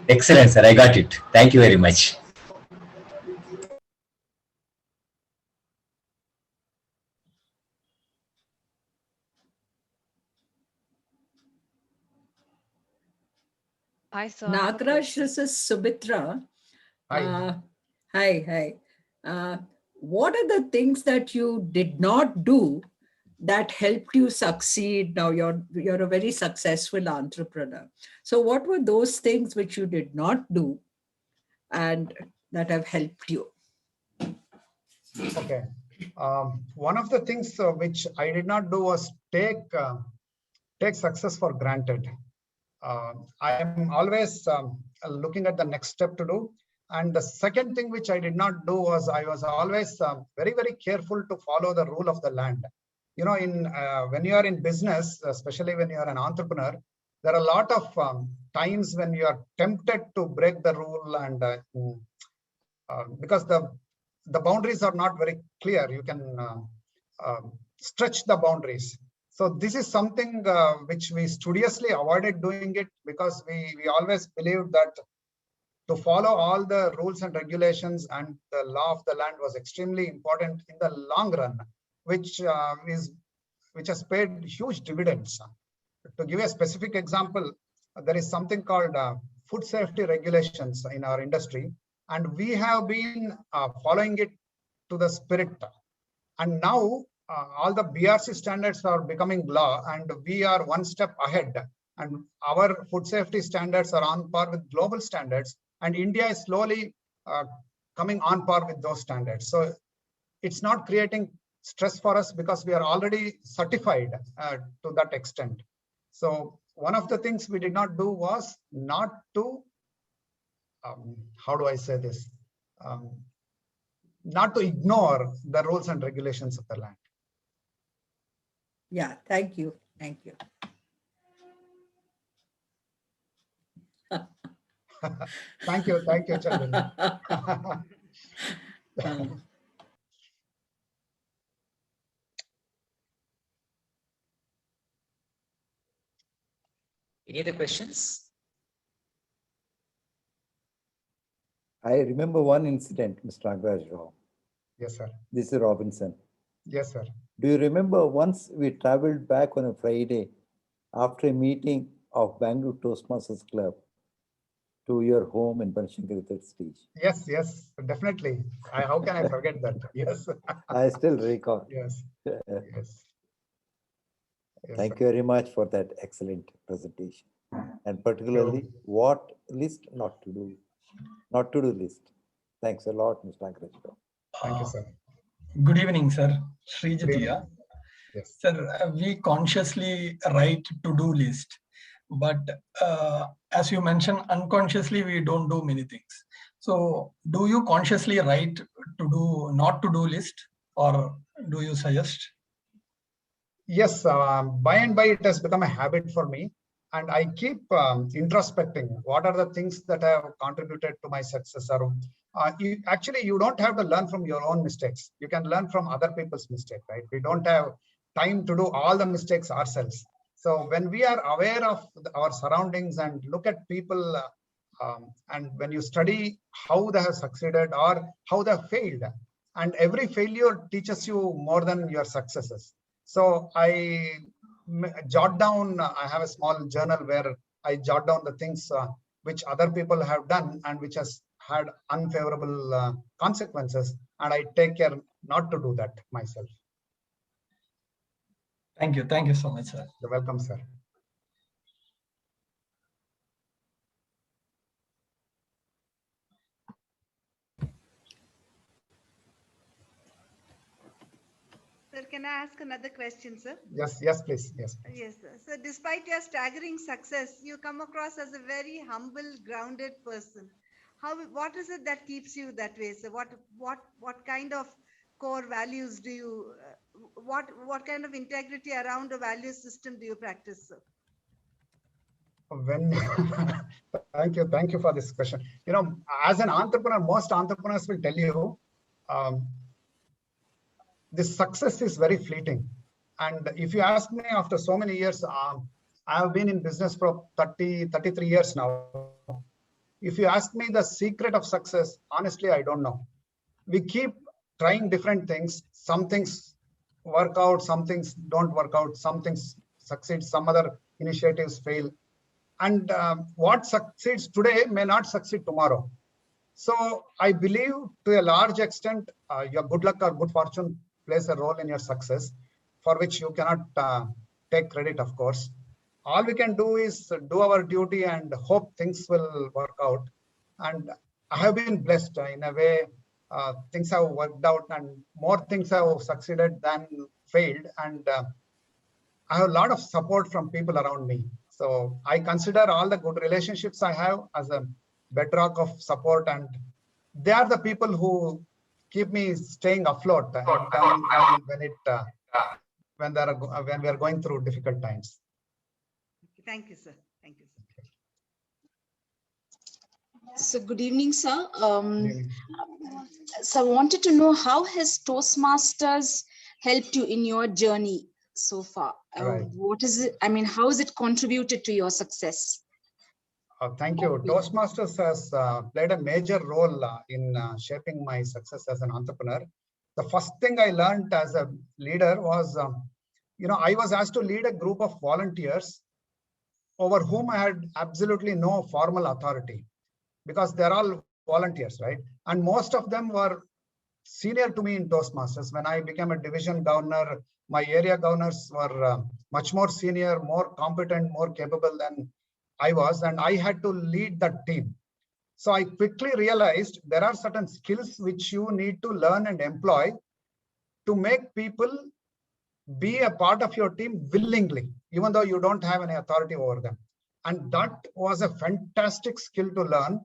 Speaker 4: Excellent, sir. I got it. Thank you very much.
Speaker 22: Hi, sir. Nagraj, this is Subhitra.
Speaker 1: Hi.
Speaker 22: Hi. What are the things that you did not do that helped you succeed? Now you're a very successful entrepreneur. So what were those things which you did not do and that have helped you?
Speaker 1: Okay. One of the things which I did not do was take success for granted. I am always looking at the next step to do. And the second thing which I did not do was I was always very, very careful to follow the rule of the land. You know, when you are in business, especially when you are an entrepreneur, there are a lot of times when you are tempted to break the rule, and because the boundaries are not very clear, you can stretch the boundaries. So this is something which we studiously avoided doing it, because we always believed that to follow all the rules and regulations and the law of the land was extremely important in the long run, which has paid huge dividends. To give a specific example, there is something called food safety regulations in our industry, and we have been following it to the spirit. And now all the BRC standards are becoming law, and we are one step ahead. And our food safety standards are on par with global standards, and India is slowly coming on par with those standards. So it's not creating stress for us because we are already certified to that extent. So one of the things we did not do was not to, how do I say this? Not to ignore the rules and regulations of the land.
Speaker 22: Yeah, thank you. Thank you.
Speaker 1: Thank you, Chandani.
Speaker 2: Any other questions?
Speaker 5: I remember one incident, Mr. Nagaraj Rao.
Speaker 1: Yes, sir.
Speaker 5: This is Robinson.
Speaker 1: Yes, sir.
Speaker 5: Do you remember once we traveled back on a Friday after a meeting of Bangalore Toastmasters Club to your home in Bangalore Stage?
Speaker 1: Yes, yes, definitely. How can I forget that? Yes.
Speaker 5: I still recall.
Speaker 1: Yes. Yes.
Speaker 5: Thank you very much for that excellent presentation. And particularly, what list not to do, not to do list. Thanks a lot, Mr. Nagaraj Rao.
Speaker 1: Thank you, sir.
Speaker 20: Good evening, sir. Srijatiya.
Speaker 1: Yes.
Speaker 20: Sir, we consciously write to-do list, but as you mentioned, unconsciously we don't do many things. So do you consciously write to do, not to-do list, or do you suggest?
Speaker 1: Yes, by and by it has become a habit for me, and I keep introspecting what are the things that have contributed to my success. Or actually, you don't have to learn from your own mistakes. You can learn from other people's mistakes, right? We don't have time to do all the mistakes ourselves. So when we are aware of our surroundings and look at people, and when you study how they have succeeded or how they have failed, and every failure teaches you more than your successes. So I jot down, I have a small journal where I jot down the things which other people have done and which has had unfavorable consequences, and I take care not to do that myself.
Speaker 20: Thank you so much, sir.
Speaker 1: You're welcome, sir.
Speaker 15: Sir, can I ask another question, sir?
Speaker 1: Yes, please. Yes.
Speaker 15: Yes, sir. So despite your staggering success, you come across as a very humble, grounded person. What is it that keeps you that way, sir? What kind of core values do you, what kind of integrity around a value system do you practice, sir?
Speaker 1: Thank you for this question. You know, as an entrepreneur, most entrepreneurs will tell you, this success is very fleeting. And if you ask me, after so many years, I have been in business for 33 years now. If you ask me the secret of success, honestly, I don't know. We keep trying different things. Some things work out, some things don't work out, some things succeed, some other initiatives fail. And what succeeds today may not succeed tomorrow. So I believe to a large extent, your good luck or good fortune plays a role in your success, for which you cannot take credit, of course. All we can do is do our duty and hope things will work out. And I have been blessed in a way. Things have worked out and more things have succeeded than failed. And I have a lot of support from people around me. So I consider all the good relationships I have as a bedrock of support, and they are the people who keep me staying afloat every time when we are going through difficult times.
Speaker 15: Thank you, sir. Thank you, sir.
Speaker 3: So good evening, sir. So I wanted to know, how has Toastmasters helped you in your journey so far?
Speaker 1: Right.
Speaker 3: What is it? I mean, how has it contributed to your success?
Speaker 1: Thank you. Toastmasters has played a major role in shaping my success as an entrepreneur. The first thing I learned as a leader was, I was asked to lead a group of volunteers over whom I had absolutely no formal authority, because they're all volunteers, right? And most of them were senior to me in Toastmasters. When I became a division governor, my area governors were much more senior, more competent, more capable than I was, and I had to lead that team. So I quickly realized there are certain skills which you need to learn and employ to make people be a part of your team willingly, even though you don't have any authority over them. And that was a fantastic skill to learn.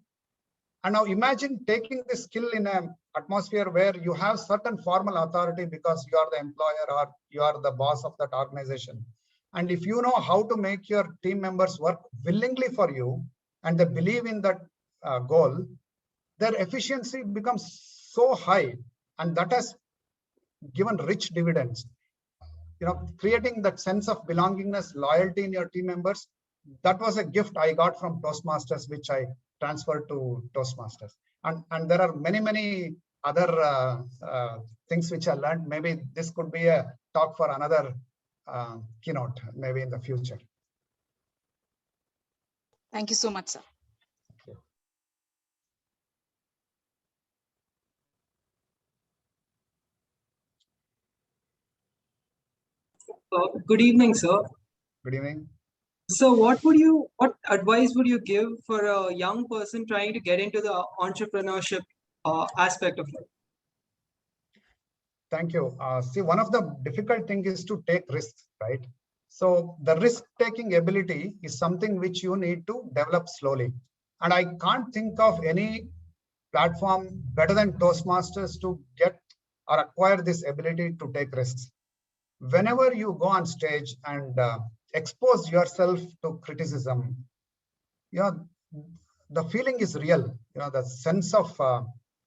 Speaker 1: And now imagine taking this skill in an atmosphere where you have certain formal authority because you are the employer or you are the boss of that organization. And if you know how to make your team members work willingly for you and they believe in that goal, their efficiency becomes so high, and that has given rich dividends. Creating that sense of belongingness, loyalty in your team members, that was a gift I got from Toastmasters, which I transferred to Toastmasters. And there are many other things which I learned. Maybe this could be a talk for another keynote, maybe in the future.
Speaker 3: Thank you so much, sir.
Speaker 16: Good evening, sir.
Speaker 1: Good evening.
Speaker 16: So what advice would you give for a young person trying to get into the entrepreneurship aspect of it?
Speaker 1: Thank you. See, one of the difficult things is to take risks, right? So the risk-taking ability is something which you need to develop slowly. And I can't think of any platform better than Toastmasters to get or acquire this ability to take risks. Whenever you go on stage and expose yourself to criticism, the feeling is real. The sense of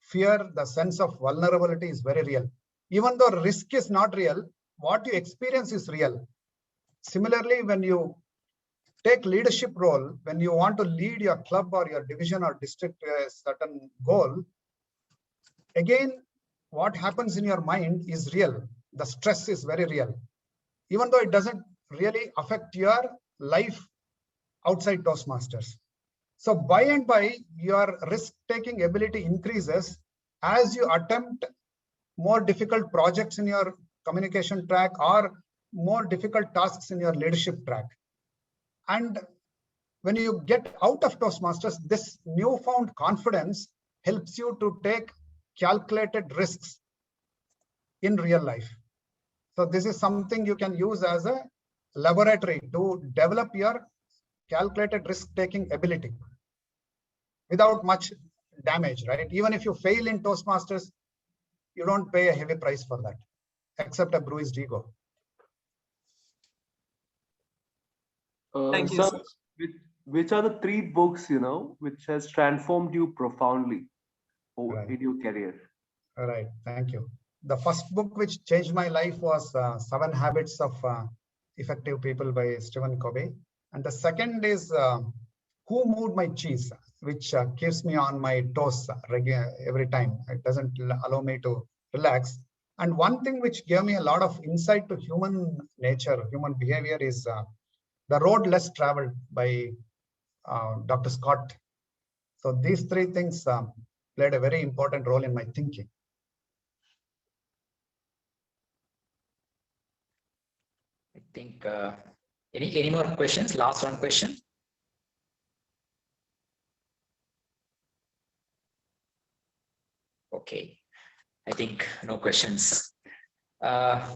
Speaker 1: fear, the sense of vulnerability is very real. Even though risk is not real, what you experience is real. Similarly, when you take leadership role, when you want to lead your club or your division or district to a certain goal, again, what happens in your mind is real. The stress is very real, even though it doesn't really affect your life outside Toastmasters. So by and by, your risk-taking ability increases as you attempt more difficult projects in your communication track or more difficult tasks in your leadership track. And when you get out of Toastmasters, this newfound confidence helps you to take calculated risks in real life. So this is something you can use as a laboratory to develop your calculated risk-taking ability without much damage, right? Even if you fail in Toastmasters, you don't pay a heavy price for that, except a bruised ego.
Speaker 16: Thank you, sir.
Speaker 19: Which are the 3 books, which has transformed you profoundly in your career?
Speaker 1: All right, thank you. The first book which changed my life was 7 Habits of Effective People by Stephen Covey. And the second is Who Moved My Cheese, which keeps me on my toes every time. It doesn't allow me to relax. And one thing which gave me a lot of insight to human nature, human behavior is The Road Less Traveled by Dr. Scott. So these 3 things played a very important role in my thinking.
Speaker 2: I think any more questions? Last one question. Okay, I think no questions. That's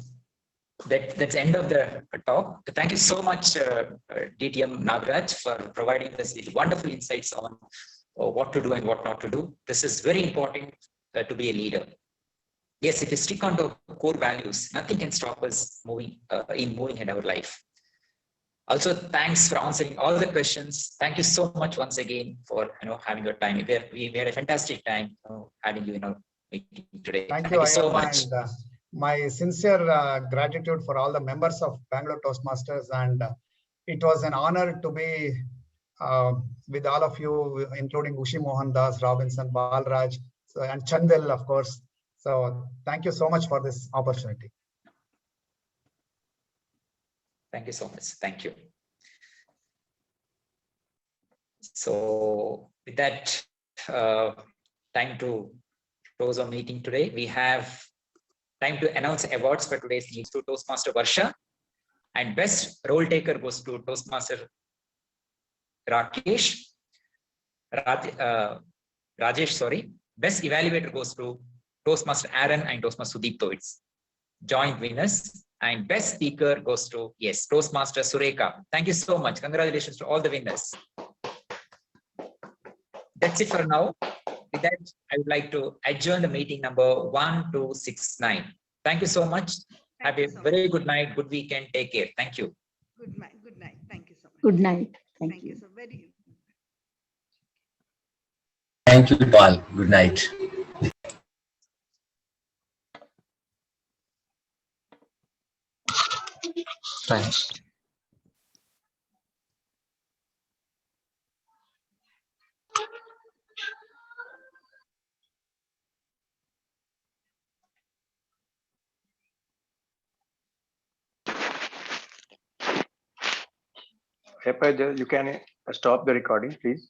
Speaker 2: the end of the talk. Thank you so much, DTM Nagaraj, for providing us with wonderful insights on what to do and what not to do. This is very important to be a leader. Yes, if you stick on to core values, nothing can stop us moving in our life. Also, thanks for answering all the questions. Thank you so much once again for having your time. We had a fantastic time having you in our meeting today.
Speaker 1: Thank you
Speaker 2: so much.
Speaker 1: And my sincere gratitude for all the members of Bangalore Toastmasters, and it was an honor to be with all of you, including Ushi Mohandas, Robinson, Balraj, and Chandil, of course. So thank you so much for this opportunity.
Speaker 2: Thank you so much. Thank you. So with that, time to close our meeting today. We have time to announce awards for today's meeting to Toastmaster Varsha, and best role taker goes to Toastmaster Rajesh. Best evaluator goes to Toastmaster Aaron and Toastmaster Sudipto. It's joint winners. And best speaker goes to, yes, Toastmaster Sureka. Thank you so much. Congratulations to all the winners. That's it for now. With that, I would like to adjourn the meeting number 1269. Thank you so much. Have a very good night, good weekend. Take care. Thank you.
Speaker 15: Good night. Good night. Thank you so much.
Speaker 9: Good night. Thank you.
Speaker 15: So very.
Speaker 4: Thank you, Paul. Good night.
Speaker 2: Thanks.
Speaker 17: You can stop the recording, please.